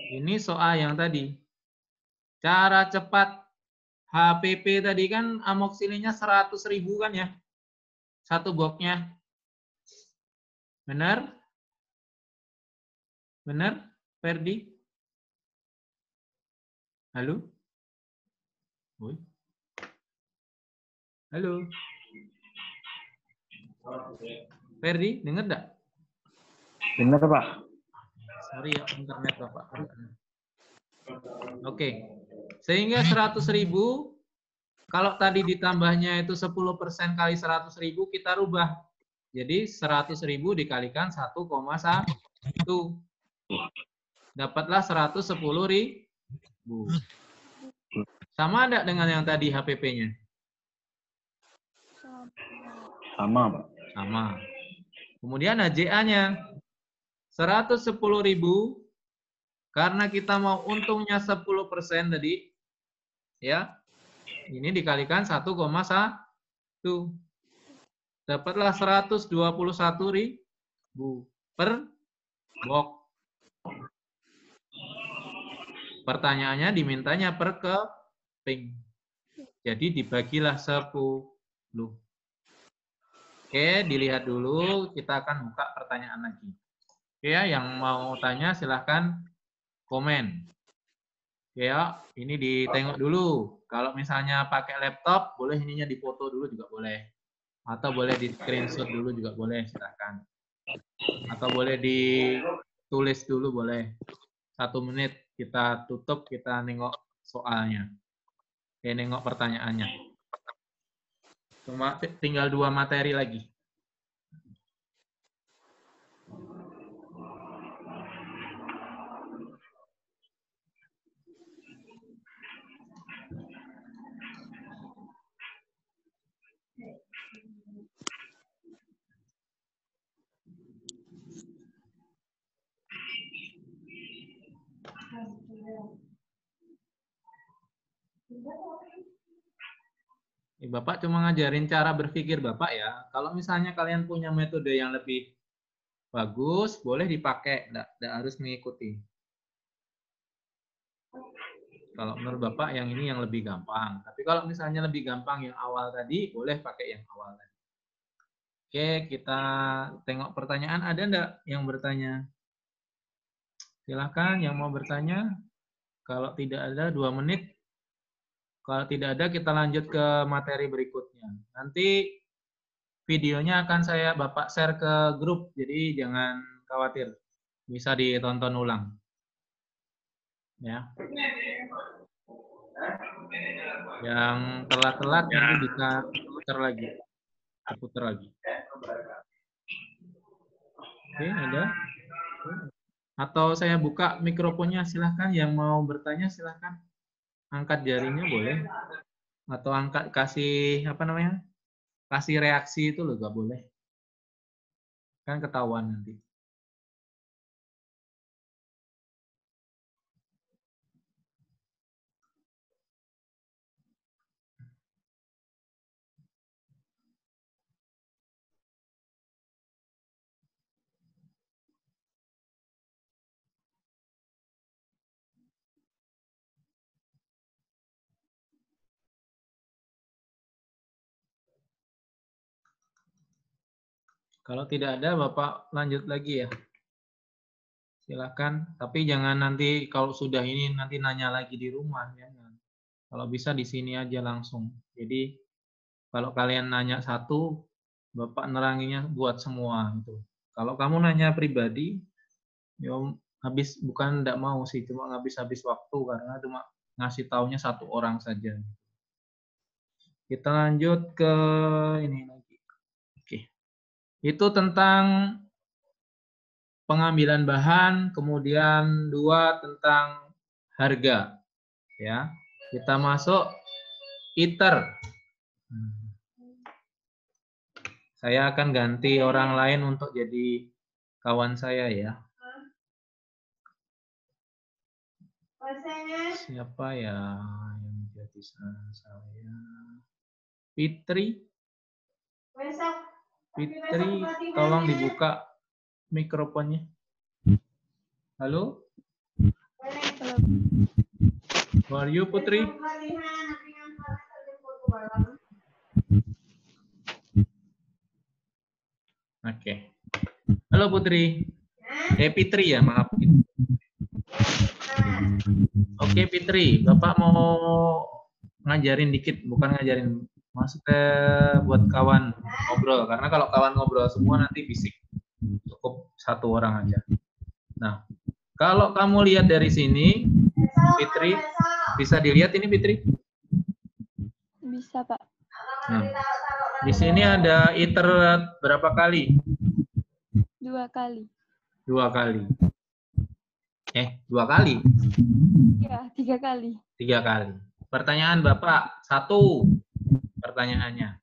Ini soal yang tadi. Cara cepat HPP tadi kan amoksilinya 100.000 kan ya. Satu boxnya. Benar? Benar, Ferdi? Halo? Oi. Halo? Ferdi, dengar enggak? Benar Pak. Sorry ya, internet Bapak. Oke. Sehingga 100.000, kalau tadi ditambahnya itu 10% kali 100.000, kita rubah. Jadi 100.000 dikalikan 1,1. Dapatlah 110.000. Sama enggak dengan yang tadi HPP-nya? Sama Pak. Sama. Kemudian HJA-nya 110.000 karena kita mau untungnya 10% tadi ya. Ini dikalikan 1,1. Dapatlah 121.000 per box. Pertanyaannya dimintanya per keping. Jadi dibagilah 10. Oke, dilihat dulu. Kita akan buka pertanyaan lagi. Oke ya, yang mau tanya silahkan komen. Oke ya, ini ditengok dulu. Kalau misalnya pakai laptop, boleh ininya dipoto dulu juga boleh. Atau boleh di screenshot dulu juga boleh, silahkan. Atau boleh ditulis dulu boleh. 1 menit kita tutup, kita nengok soalnya. Oke, nengok pertanyaannya. Cuma tinggal 2 materi lagi. Bapak cuma ngajarin cara berpikir Bapak ya. Kalau misalnya kalian punya metode yang lebih bagus, boleh dipakai, tidak harus mengikuti. Kalau menurut Bapak yang ini yang lebih gampang. Tapi kalau misalnya lebih gampang yang awal tadi, boleh pakai yang awal tadi. Oke, kita tengok pertanyaan. Ada enggak yang bertanya? Silakan yang mau bertanya. Kalau tidak ada, 2 menit. Kalau tidak ada, kita lanjut ke materi berikutnya. Nanti videonya akan Bapak share ke grup, jadi jangan khawatir. Bisa ditonton ulang. Ya. Yang telat-telat nanti bisa putar lagi. Oke, ada? Atau saya buka mikrofonnya, silahkan. Yang mau bertanya, silahkan. Angkat jarinya boleh. Atau kasih, kasih reaksi itu loh, nggak boleh. Kan ketahuan nanti. Kalau tidak ada, Bapak lanjut lagi ya. Silakan. Tapi jangan nanti kalau sudah ini nanti nanya lagi di rumah. Jangan. Kalau bisa di sini aja langsung. Jadi kalau kalian nanya satu, Bapak neranginya buat semua. Gitu. Kalau kamu nanya pribadi, ya habis bukan tidak mau sih, cuma habis waktu karena cuma ngasih taunya satu orang saja. Kita lanjut ke ini lagi. Oke. Itu tentang pengambilan bahan, kemudian 2 tentang harga. Ya. Kita masuk ITER. Saya akan ganti orang lain untuk jadi kawan saya ya. Siapa ya yang jadi saya? Fitri. Fitri, tolong dibuka mikrofonnya. Halo? How are you, Putri? Oke. Halo, Putri. Fitri ya, maaf. Oke, Fitri. Bapak mau ngajarin dikit, bukan ngajarin. Masuk ke buat kawan ngobrol. Karena kalau kawan ngobrol semua nanti bisik. Cukup satu orang aja. Nah, kalau kamu lihat dari sini, Fitri, bisa dilihat ini Fitri? Bisa, Pak. Nah, di sini ada ITER berapa kali? 2 kali. 2 kali. 2 kali? Iya, 3 kali. 3 kali. Pertanyaan Bapak, 1. Pertanyaannya.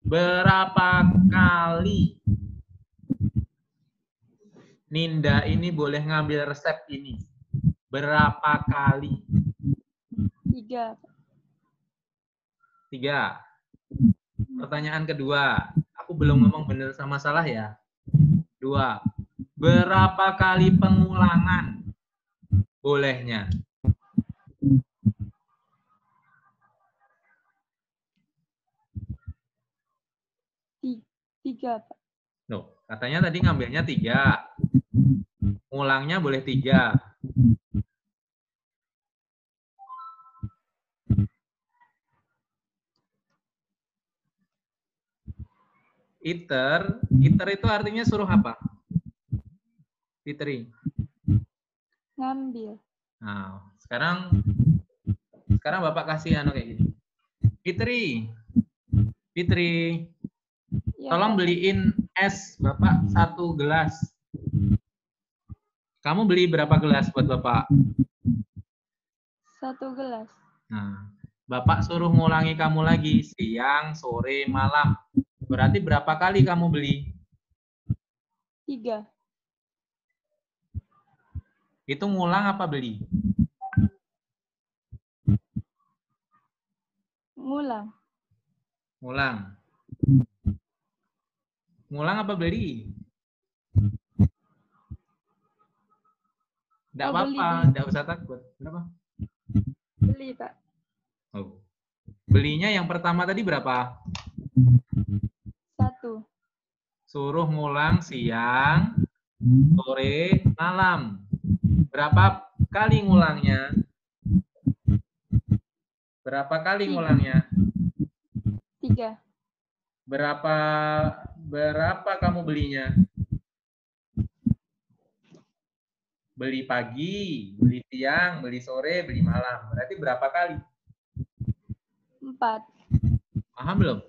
Berapa kali Ninda ini boleh ngambil resep ini? Berapa kali? 3. 3. Pertanyaan kedua. Aku belum ngomong benar sama salah ya. 2. Berapa kali pengulangan bolehnya? 3, Pak. Loh, katanya tadi ngambilnya 3. Ngulangnya boleh 3. ITER itu artinya suruh apa? Fitri. Ngambil. Nah, sekarang Bapak kasih kayak gini. Fitri, Ya, tolong Pak. beliin es Bapak 1 gelas. Kamu beli berapa gelas buat Bapak? 1 gelas. Nah, Bapak suruh ngulangi kamu lagi siang, sore, malam. Berarti berapa kali kamu beli? 3. Itu ngulang apa beli? Ngulang. Ngulang. Ngulang apa beli? Tidak apa-apa, tidak usah takut. Berapa? Beli, Pak. Oh. Belinya yang pertama tadi berapa? 1. Suruh ngulang siang, sore, malam. Berapa kali ngulangnya? Berapa kali ngulangnya? 3. Berapa kamu belinya? Beli pagi, beli siang, beli sore, beli malam. Berarti berapa kali? 4. Paham belum?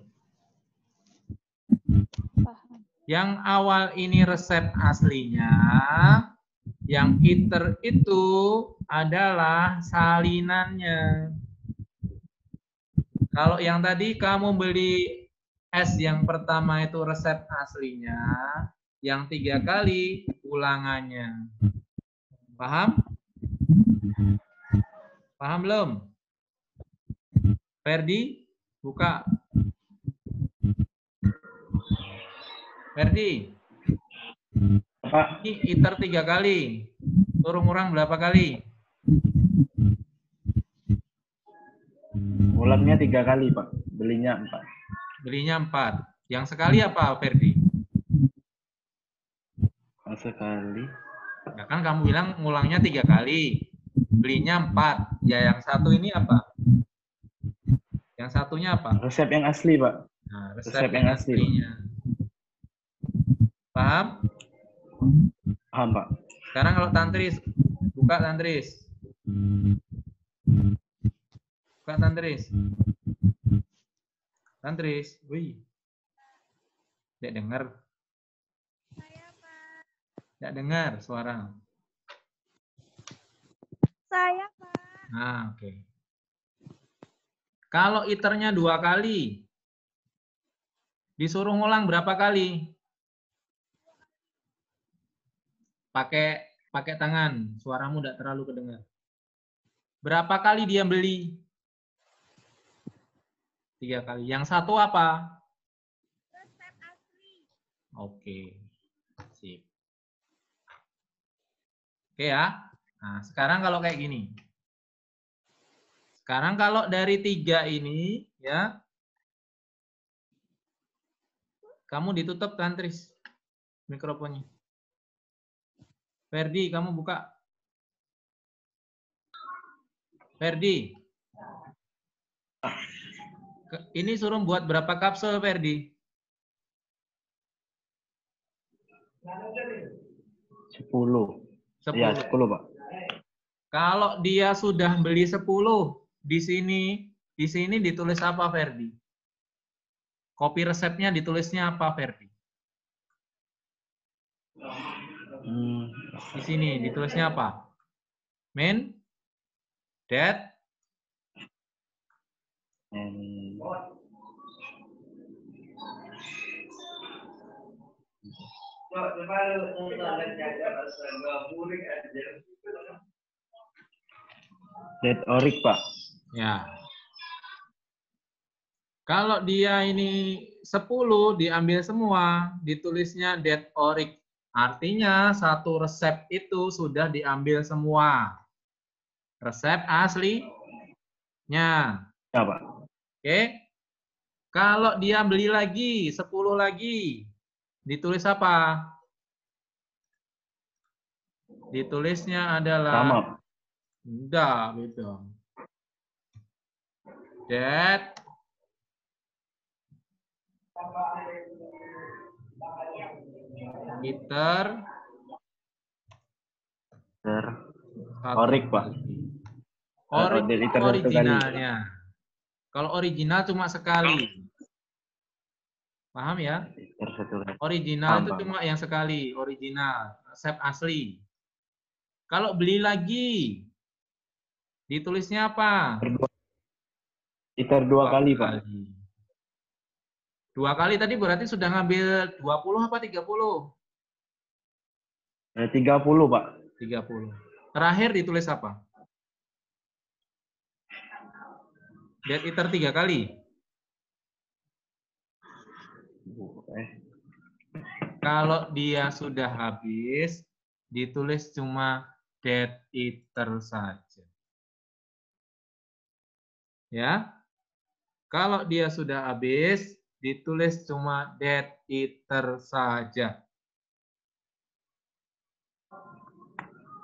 Paham. Yang awal ini resep aslinya, yang ITER itu adalah salinannya. Kalau yang tadi kamu beli es yang pertama itu resep aslinya, yang 3 kali ulangannya. Paham? Paham belum? Ferdi, buka. Ferdi. Pak, Ini ITER 3 kali. Suruh ngurang berapa kali? ulangnya 3 kali, Pak. Belinya 4. Belinya 4. Yang sekali apa, Ferdi? Sekali. Ya kan kamu bilang ngulangnya 3 kali. Belinya 4. Ya yang satu ini apa? Yang satunya apa? Resep yang asli, Pak. Nah, Resep yang asli. aslinya. Paham? Paham, Pak. Sekarang kalau tantris, buka tantris. Buka tantris. Tantris, wih. Tidak dengar. Tidak dengar suara. Saya, Pak. Nah, oke. Kalau iternya 2 kali, disuruh ngulang berapa kali? Pakai tangan, suaramu tidak terlalu kedengar. Berapa kali dia beli? 3 kali. Yang satu apa? Resep asli. Oke. Sip. Oke ya. Nah, sekarang kalau kayak gini. Sekarang kalau dari 3 ini, ya, kamu ditutup tantris mikrofonnya. Ferdi, kamu buka. Ferdi. Ini suruh buat berapa kapsul, Ferdi? 10. 10. Iya, 10, Pak. Kalau dia sudah beli 10, di sini ditulis apa, Ferdi? Kopi resepnya ditulisnya apa, Ferdi? Di sini ditulisnya apa? Main, date, Dead orik, Pak. ya. Kalau dia ini 10 diambil semua, ditulisnya dead orik. Artinya satu resep itu sudah diambil semua. Resep aslinya. Ya, Pak. Oke. Kalau dia beli lagi 10 lagi, ditulis apa? Ditulisnya adalah Sama. enggak, beda. Dead iter Orik, Pak. Originalnya. Kalau original cuma sekali. Paham ya? Original itu cuma yang sekali. Original. Resep asli. Kalau beli lagi, ditulisnya apa? Iter 2 kali, Pak. 2 kali tadi berarti sudah ngambil 20 apa 30? 30, Pak. 30. Terakhir ditulis apa? Dead iter 3 kali. Kalau dia sudah habis, ditulis cuma dead iter saja. Ya. Kalau dia sudah habis, ditulis cuma dead iter saja.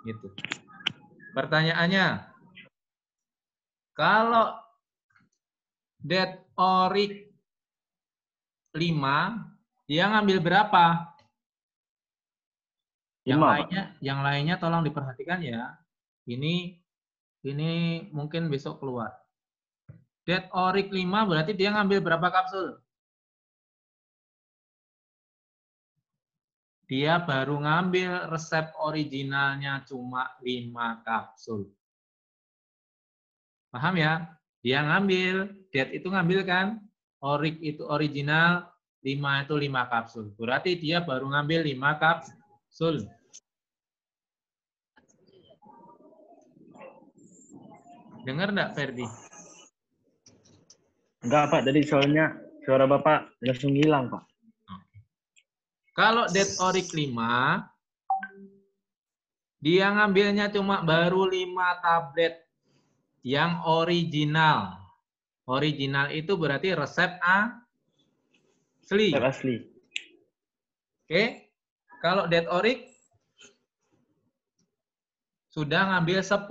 Gitu. Pertanyaannya, kalau dead orik 5, dia ngambil berapa? Yang lainnya tolong diperhatikan ya. Ini mungkin besok keluar. Dead orik 5 berarti dia ngambil berapa kapsul? Dia baru ngambil resep originalnya cuma 5 kapsul. Paham ya? Dia ngambil, dead itu ngambil kan? Orik itu original, 5 itu 5 kapsul. Berarti dia baru ngambil 5 kapsul. Dengar enggak, Ferdi? Enggak, Pak. Jadi soalnya suara Bapak langsung hilang, Pak. Kalau dead orik 5, dia ngambilnya cuma baru 5 tablet yang original. Original itu berarti resep asli. Resep asli. Oke. Kalau dead orik sudah ngambil 10.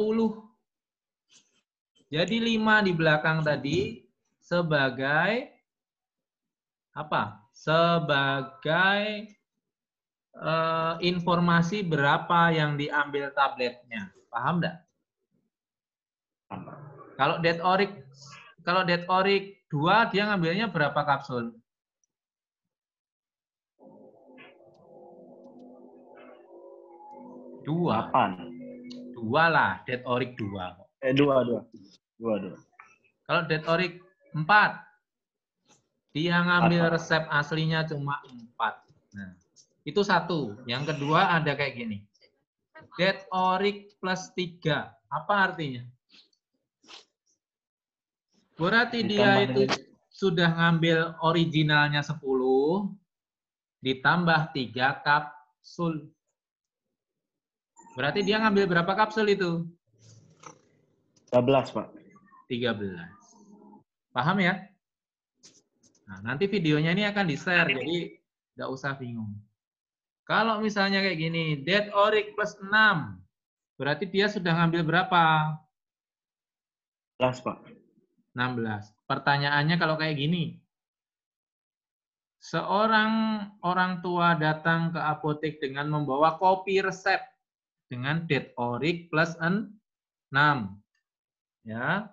Jadi 5 di belakang tadi sebagai apa? Sebagai informasi berapa yang diambil tabletnya. Paham enggak? Kalau Dead Orik 2 dia ngambilnya berapa kapsul? 2. 8. 2 lah, Dead Orik 2. 2. Kalau Dead Orik 4, dia ngambil resep aslinya cuma 4. Nah, itu satu. Yang kedua ada kayak gini. Dead Orik plus 3. Apa artinya? Berarti dia itu sudah ngambil originalnya 10, ditambah 3 kapsul. Berarti dia ngambil berapa kapsul itu? 13, Pak. 13. Paham ya? Nah, nanti videonya ini akan di-share, jadi nggak usah bingung. Kalau misalnya kayak gini, Dead Orik plus 6, berarti dia sudah ngambil berapa? 16, Pak. 16. Pertanyaannya kalau kayak gini, seorang orang tua datang ke apotek dengan membawa kopi resep dengan Dead Orik plus 6. Ya.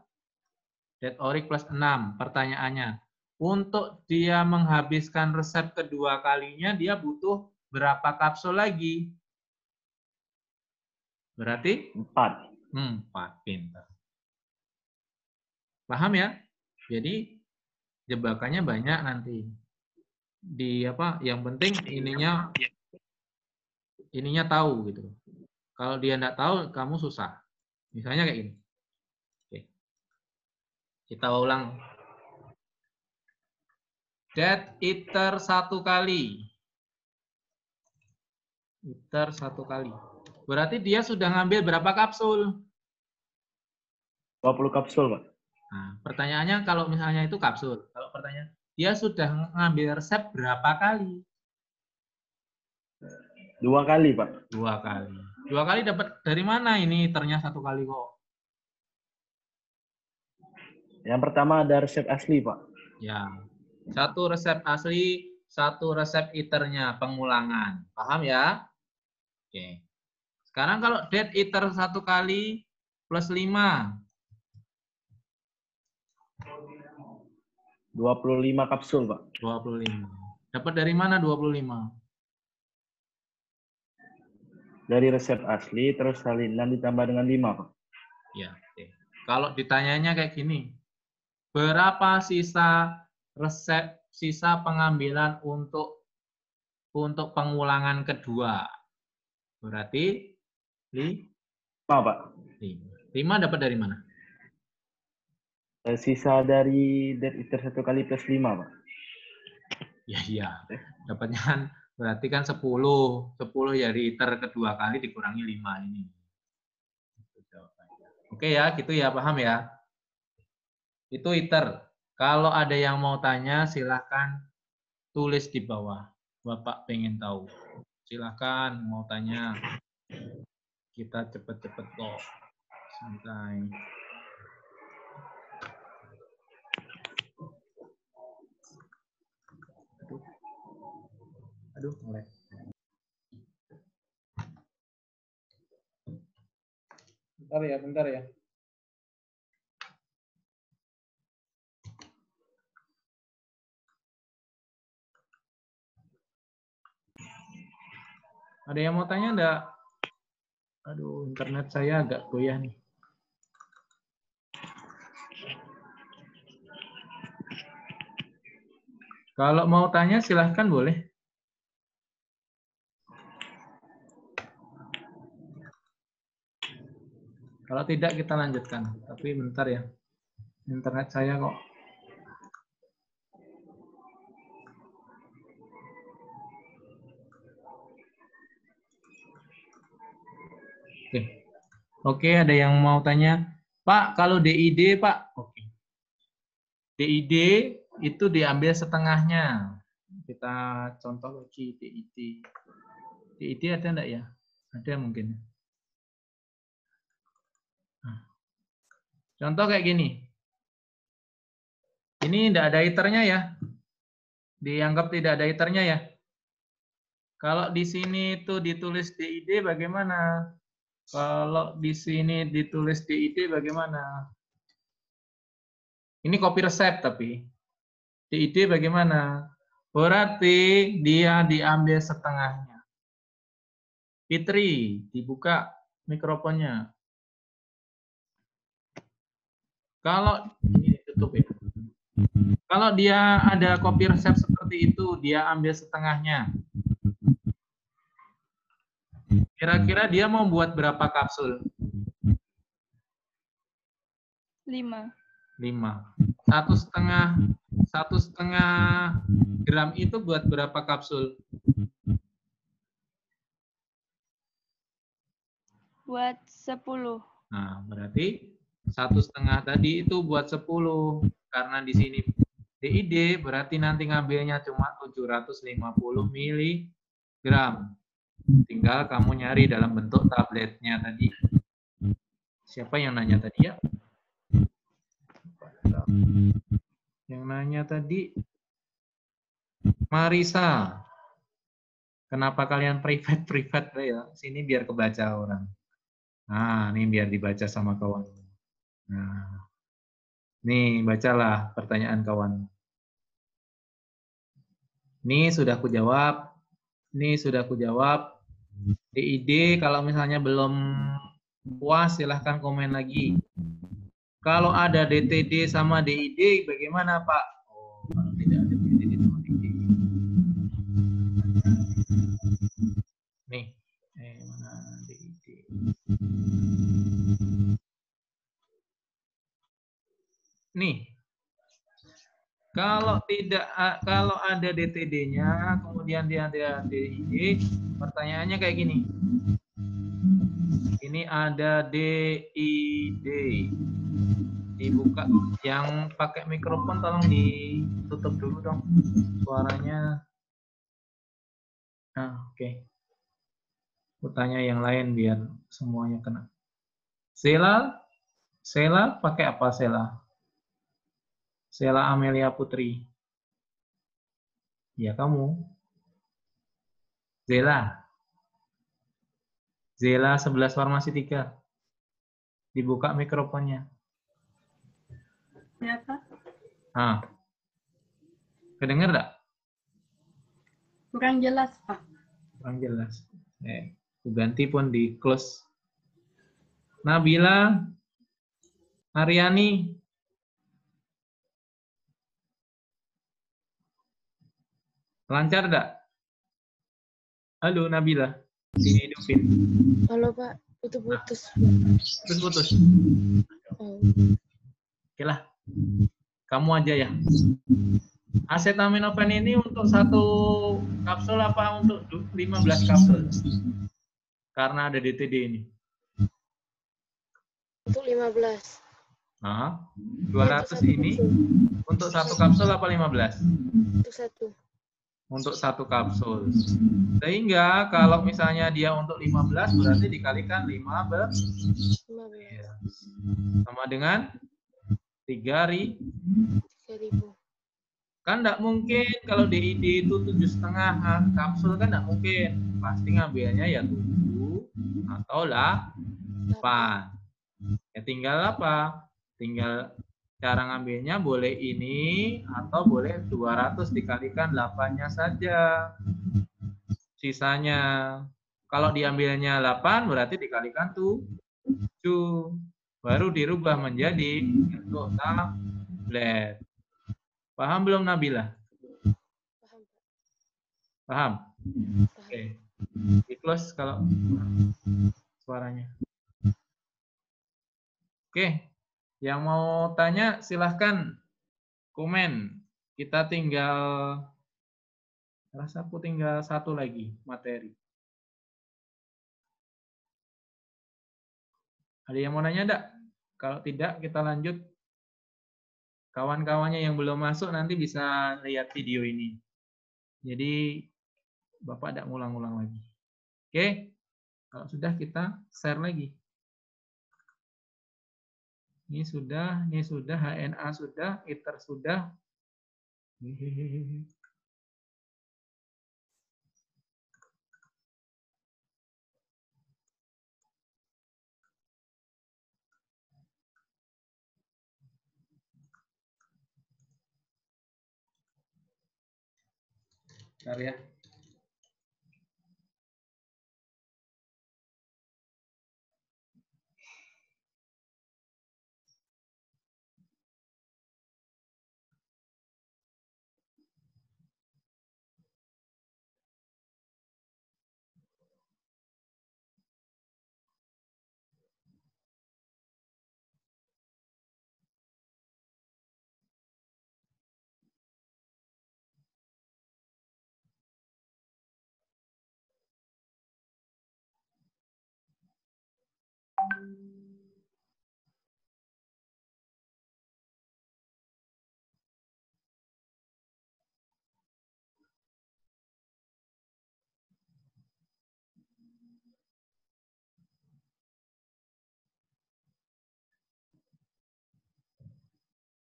Dead Orik plus 6. Pertanyaannya, untuk dia menghabiskan resep kedua kalinya, dia butuh berapa kapsul lagi? Berarti? 4. 4. Pintar. Paham ya? Jadi, jebakannya banyak nanti. Di apa? Yang penting ininya tahu gitu. Kalau dia enggak tahu, kamu susah. Misalnya kayak gini. Oke. Kita ulang. Dead Eater 1 kali. Eater 1 kali. Berarti dia sudah ngambil berapa kapsul? 20 kapsul, Pak. Nah, pertanyaannya kalau misalnya itu kapsul. Kalau pertanyaan, dia sudah ngambil resep berapa kali? 2 kali, Pak. 2 kali. 2 kali dapat dari mana ini? Ternyata 1 kali kok. Yang pertama ada resep asli, Pak. Ya. 1 resep asli, 1 resep iternya, pengulangan. Paham ya? Oke. Sekarang kalau Dead Eater 1 kali plus 5. 25 kapsul, Pak. 25. Dapat dari mana 25? Dari resep asli, terus salinan ditambah dengan 5, Pak. Ya, oke. Kalau ditanyanya kayak gini, berapa sisa resep, sisa pengambilan untuk pengulangan kedua? Berarti 5, Pak. 5 dapat dari mana? Sisa dari Dead Eater 1 kali plus 5, Pak. Ya. Dapatnya kan berarti kan 10. 10 dari iter kedua kali dikurangi 5 ini. Oke ya, gitu ya, paham ya? Itu iter. Kalau ada yang mau tanya, silahkan tulis di bawah. Bapak pengen tahu. Silahkan mau tanya. Kita cepet-cepet kok. Santai. Aduh, mulai. Bentar ya. Ada yang mau tanya enggak? Aduh, internet saya agak goyah nih. Kalau mau tanya silahkan boleh. Kalau tidak kita lanjutkan. Tapi bentar ya. Internet saya kok. Oke, ada yang mau tanya. Pak, kalau DID, Pak. Oke. DID itu diambil setengahnya. Kita contoh lagi DID. DID ada enggak ya? Ada mungkin. Contoh kayak gini. Ini tidak ada iternya ya. Dianggap tidak ada iternya ya. Kalau di sini itu ditulis DID bagaimana? Kalau di sini ditulis DID bagaimana? Ini copy resep tapi. DID bagaimana? Berarti dia diambil setengahnya. Fitri, dibuka mikrofonnya. Kalau ini ditutup ya. Kalau dia ada copy resep seperti itu, dia ambil setengahnya. Kira-kira dia mau buat berapa kapsul? 5. 5. 1,5 gram itu buat berapa kapsul? Buat 10. Nah, berarti 1,5 tadi itu buat 10. Karena di sini DID, berarti nanti ngambilnya cuma 750 miligram. Tinggal kamu nyari dalam bentuk tabletnya tadi. Siapa yang nanya tadi ya? Yang nanya tadi Marisa. Kenapa kalian private ya? Sini biar kebaca orang. Nah, ini biar dibaca sama kawan. Nah, nih bacalah pertanyaan kawan. Ini sudah aku jawab. Ini sudah aku jawab. DID kalau misalnya belum puas silahkan komen lagi. Kalau ada DTD sama DID bagaimana Pak? Oh, kalau tidak ada DTD sama DID. Nih, mana DID? Nih, kalau ada DTD-nya, kemudian dia ada DID, pertanyaannya kayak gini. Ini ada DID. Dibuka. Yang pakai mikrofon tolong ditutup dulu dong suaranya. Nah, oke. Aku tanya yang lain biar semuanya kena. Sela pakai apa Sela? Sela Amelia Putri. Ya kamu. Zela 11 farmasi 3. Dibuka mikrofonnya. Ya, Pak. Ah. Kedengar enggak? Kurang jelas, Pak. Kurang jelas. Aku ganti pun di close. Nabila Aryani. Lancar enggak? Halo Nabila. Dihidupin. Halo Pak, putus-putus. Putus-putus. Oh. Oke lah. Kamu aja ya. Acetaminophen ini untuk 1 kapsul apa untuk 15 kapsul? Karena ada DTD ini. Untuk 15. Nah, 200 ini untuk 1 kapsul apa 15? Untuk 1. Untuk 1 kapsul. Sehingga kalau misalnya dia untuk 15 berarti dikalikan 15 sama dengan 3.000. Kan enggak mungkin kalau DID itu 7,5 kapsul kan enggak mungkin. Pasti ngambilnya ya 7 atau 8. Ya tinggal apa? Tinggal cara ngambilnya boleh ini atau boleh 200 dikalikan 8-nya saja. Sisanya kalau diambilnya 8 berarti dikalikan 7. Baru dirubah menjadi bentuk tablet. Paham belum Nabila? Paham? Oke. Di close kalau suaranya. Oke. Yang mau tanya silahkan komen. Kita tinggal, rasa aku tinggal 1 lagi materi. Ada yang mau nanya enggak? Kalau tidak kita lanjut. Kawan-kawannya yang belum masuk nanti bisa lihat video ini. Jadi Bapak tidak ngulang-ulang lagi. Oke? Kalau sudah kita share lagi. Ini sudah, HNA sudah, ITER sudah. Bentar ya.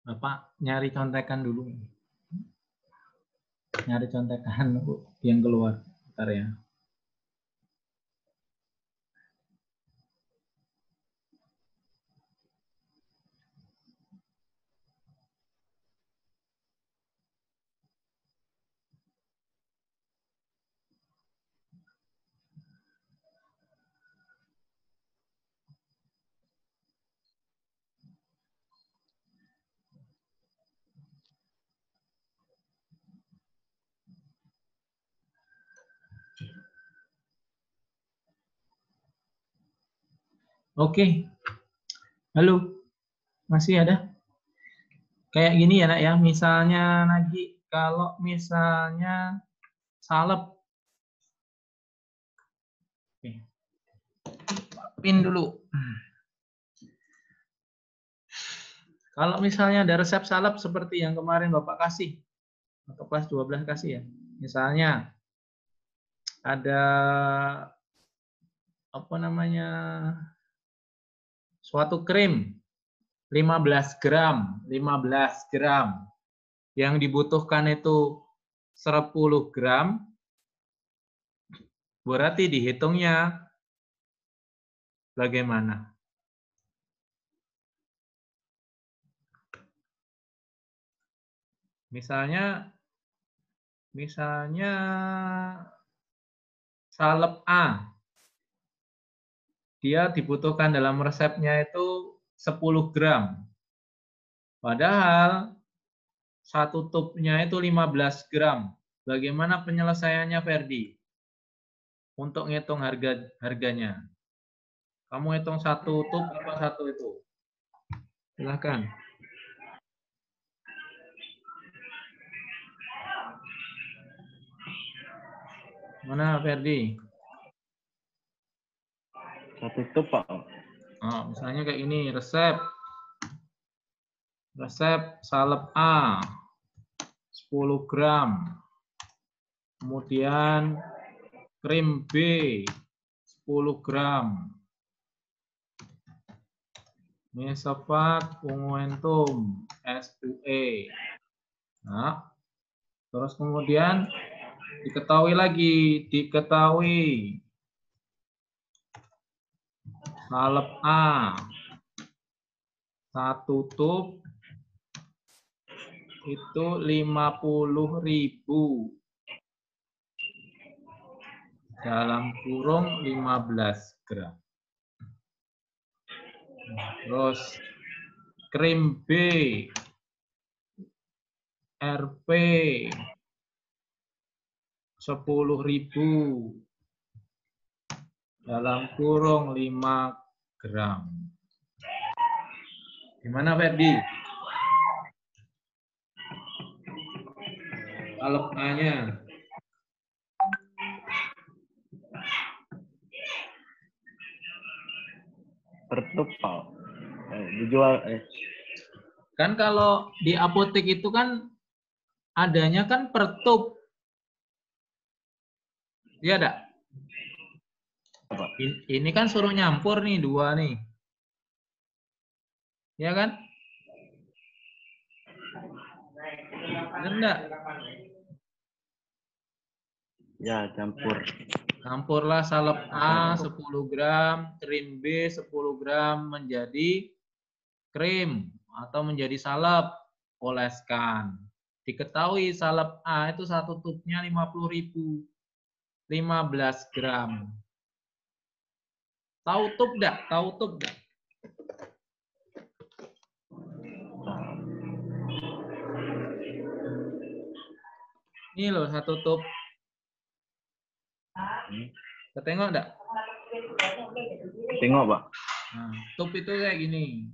Bapak nyari contekan dulu. Nyari contekan yang keluar. Bentar ya. Oke. Halo. Masih ada? Kayak gini ya, Nak ya. Misalnya lagi kalau misalnya salep. Oke. Pin dulu. Kalau misalnya ada resep salep seperti yang kemarin Bapak kasih atau kelas 12 kasih ya. Misalnya ada apa namanya? Suatu krim 15 gram, 15 gram. Yang dibutuhkan itu 10 gram. Berarti dihitungnya bagaimana? Misalnya salep A. Dia dibutuhkan dalam resepnya itu 10 gram. Padahal satu tubnya itu 15 gram. Bagaimana penyelesaiannya, Ferdi? Untuk ngitung harganya. Kamu hitung satu tub apa satu itu? Silakan. Mana, Ferdi? Satu tub, Pak. Oh, misalnya kayak ini, resep salep A 10 gram. Kemudian krim B 10 gram. Mesofat unguentum SUE. Nah, terus kemudian diketahui salep A 1 tub itu 50.000 dalam kurung 15 gram. Terus krim B RP 10.000 dalam kurung 5 gram. Gimana, Ferdi? Salep A-nya. Per tub, Pak. Dijual Kan kalau di apotek itu kan adanya kan per tub. Iya enggak? Ini kan suruh nyampur nih 2 nih. Ya kan? Benar enggak? Ya, campur. Campurlah salep A 10 gram, krim B 10 gram menjadi krim atau menjadi salep. Oleskan. Diketahui salep A itu satu tubnya 50.000. 15 gram. Tahu tub enggak? Tahu tub enggak? Ini loh satu tub. Ketengok enggak? Tengok, Pak. Nah, tub itu kayak gini.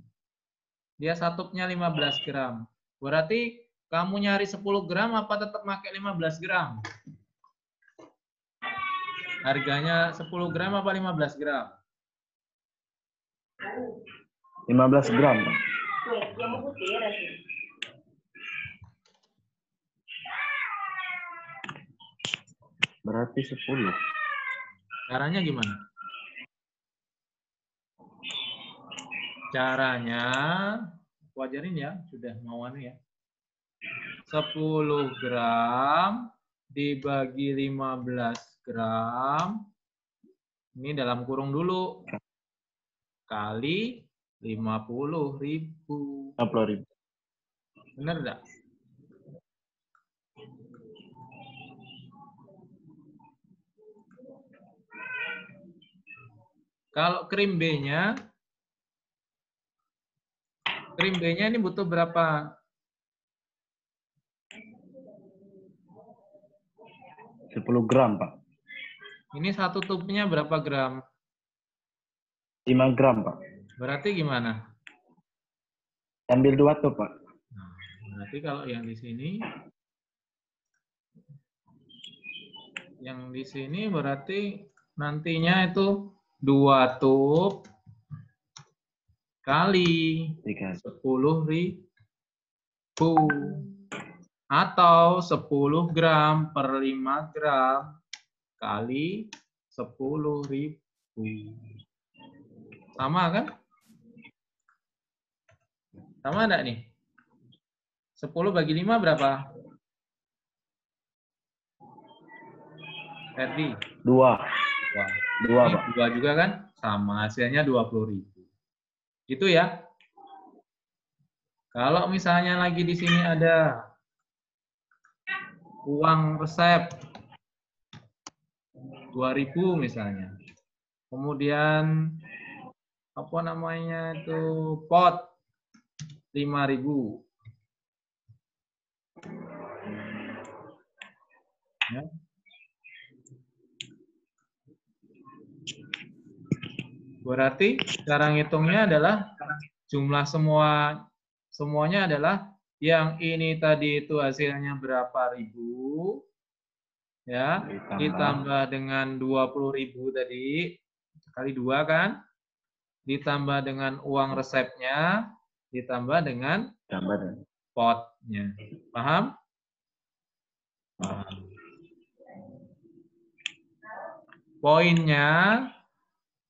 Dia satu tubnya 15 gram. Berarti kamu nyari 10 gram apa tetap pakai 15 gram? Harganya 10 gram apa 15 gram? 15 gram, Pak. Berarti 10. Caranya gimana? Caranya, aku ajarin ya, sudah mau anu ya. 10 gram dibagi 15 gram, ini dalam kurung dulu, kali 50.000. 50.000. Benar enggak? Kalau krim B-nya ini butuh berapa? 10 gram, Pak. Ini satu tubnya berapa gram? 5 gram, Pak. Berarti gimana? Ambil 2 tuh, Pak. Nah, berarti kalau yang di sini berarti nantinya itu 2 tub kali 10.000 atau 10 gram per 5 gram kali 10.000. Sama kan? Sama enggak nih? 10 bagi 5 berapa? Ferdi? 2. 2, Pak. 2 juga kan? Sama, hasilnya 20.000. Gitu ya. Kalau misalnya lagi di sini ada uang resep 2.000 misalnya. Kemudian apa namanya itu pot 5.000. Ya. Berarti cara ngitungnya adalah jumlah semuanya adalah yang ini tadi itu hasilnya berapa ribu, ya, ditambah dengan 20.000 tadi, kali 2 kan, ditambah dengan uang resepnya, ditambah dengan potnya. Paham? Paham. Poinnya,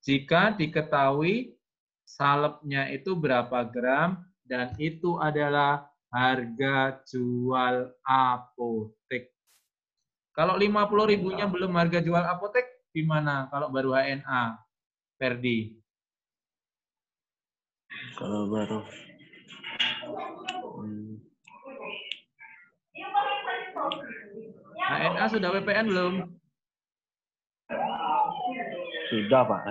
jika diketahui salepnya itu berapa gram, dan itu adalah harga jual apotek. Kalau 50.000-nya belum harga jual apotek, gimana kalau baru HNA, Ferdi? Kalau baru HNA sudah WPN belum? sudah, Pak.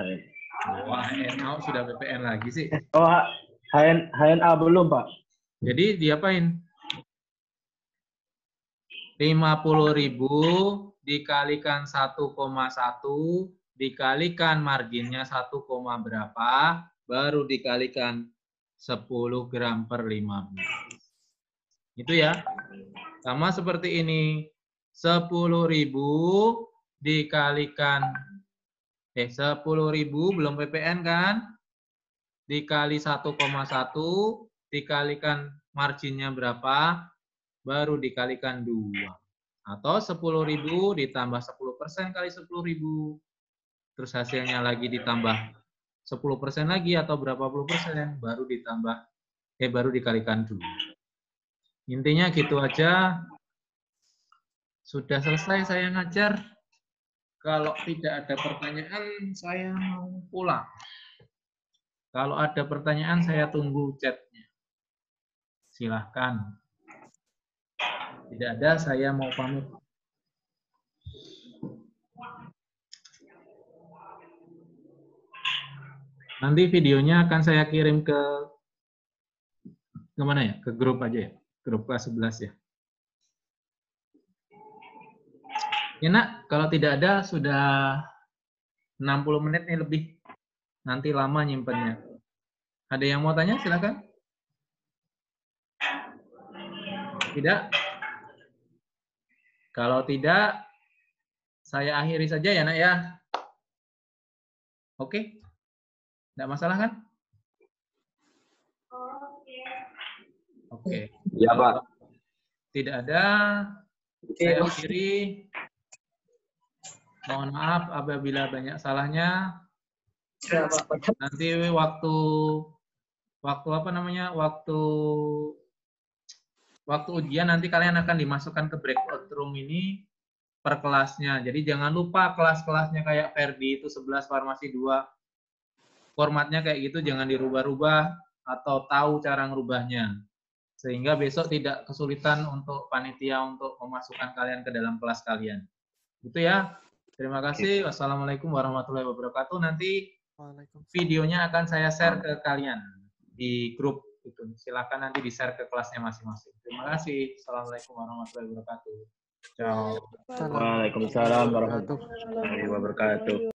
Wah, HNA sudah WPN lagi sih. Oh, HNA belum, Pak. Jadi diapain? 50.000 dikalikan 1,1 dikalikan marginnya 1, berapa, baru dikalikan 10 gram per 15. Itu ya. Sama seperti ini. 10.000 dikalikan 10.000 belum PPN kan? Dikali 1,1 dikalikan marginnya berapa? Baru dikalikan 2. Atau 10.000 ditambah 10% kali 10.000. Terus hasilnya lagi ditambah 10% lagi atau berapa puluh persen, baru ditambah baru dikalikan dulu. Intinya gitu aja. Sudah selesai saya ngajar. Kalau tidak ada pertanyaan, saya mau pulang. Kalau ada pertanyaan, saya tunggu chatnya. Silahkan. Tidak ada, saya mau pamit. Nanti videonya akan saya kirim ke mana ya? Ke grup aja ya. Grup kelas 11 ya. Ya nak, kalau tidak ada sudah 60 menit nih lebih. Nanti lama nyimpennya. Ada yang mau tanya? Silakan. Tidak? Kalau tidak, saya akhiri saja ya nak ya. Oke? Tidak masalah kan? Oke. Ya, Pak. Tidak ada, saya akhiri. Mohon maaf apabila banyak salahnya. Nanti waktu apa namanya? Waktu ujian nanti kalian akan dimasukkan ke breakout room ini per kelasnya. Jadi jangan lupa kelas-kelasnya kayak Ferdi itu 11 farmasi 2. Formatnya kayak gitu jangan dirubah-rubah atau tahu cara ngerubahnya. Sehingga besok tidak kesulitan untuk panitia untuk memasukkan kalian ke dalam kelas kalian. Gitu ya. Terima kasih. Wassalamualaikum warahmatullahi wabarakatuh. Nanti videonya akan saya share ke kalian di grup itu. Silakan nanti di-share ke kelasnya masing-masing. Terima kasih. Assalamualaikum warahmatullahi wabarakatuh. Ciao. Waalaikumsalam warahmatullahi wabarakatuh.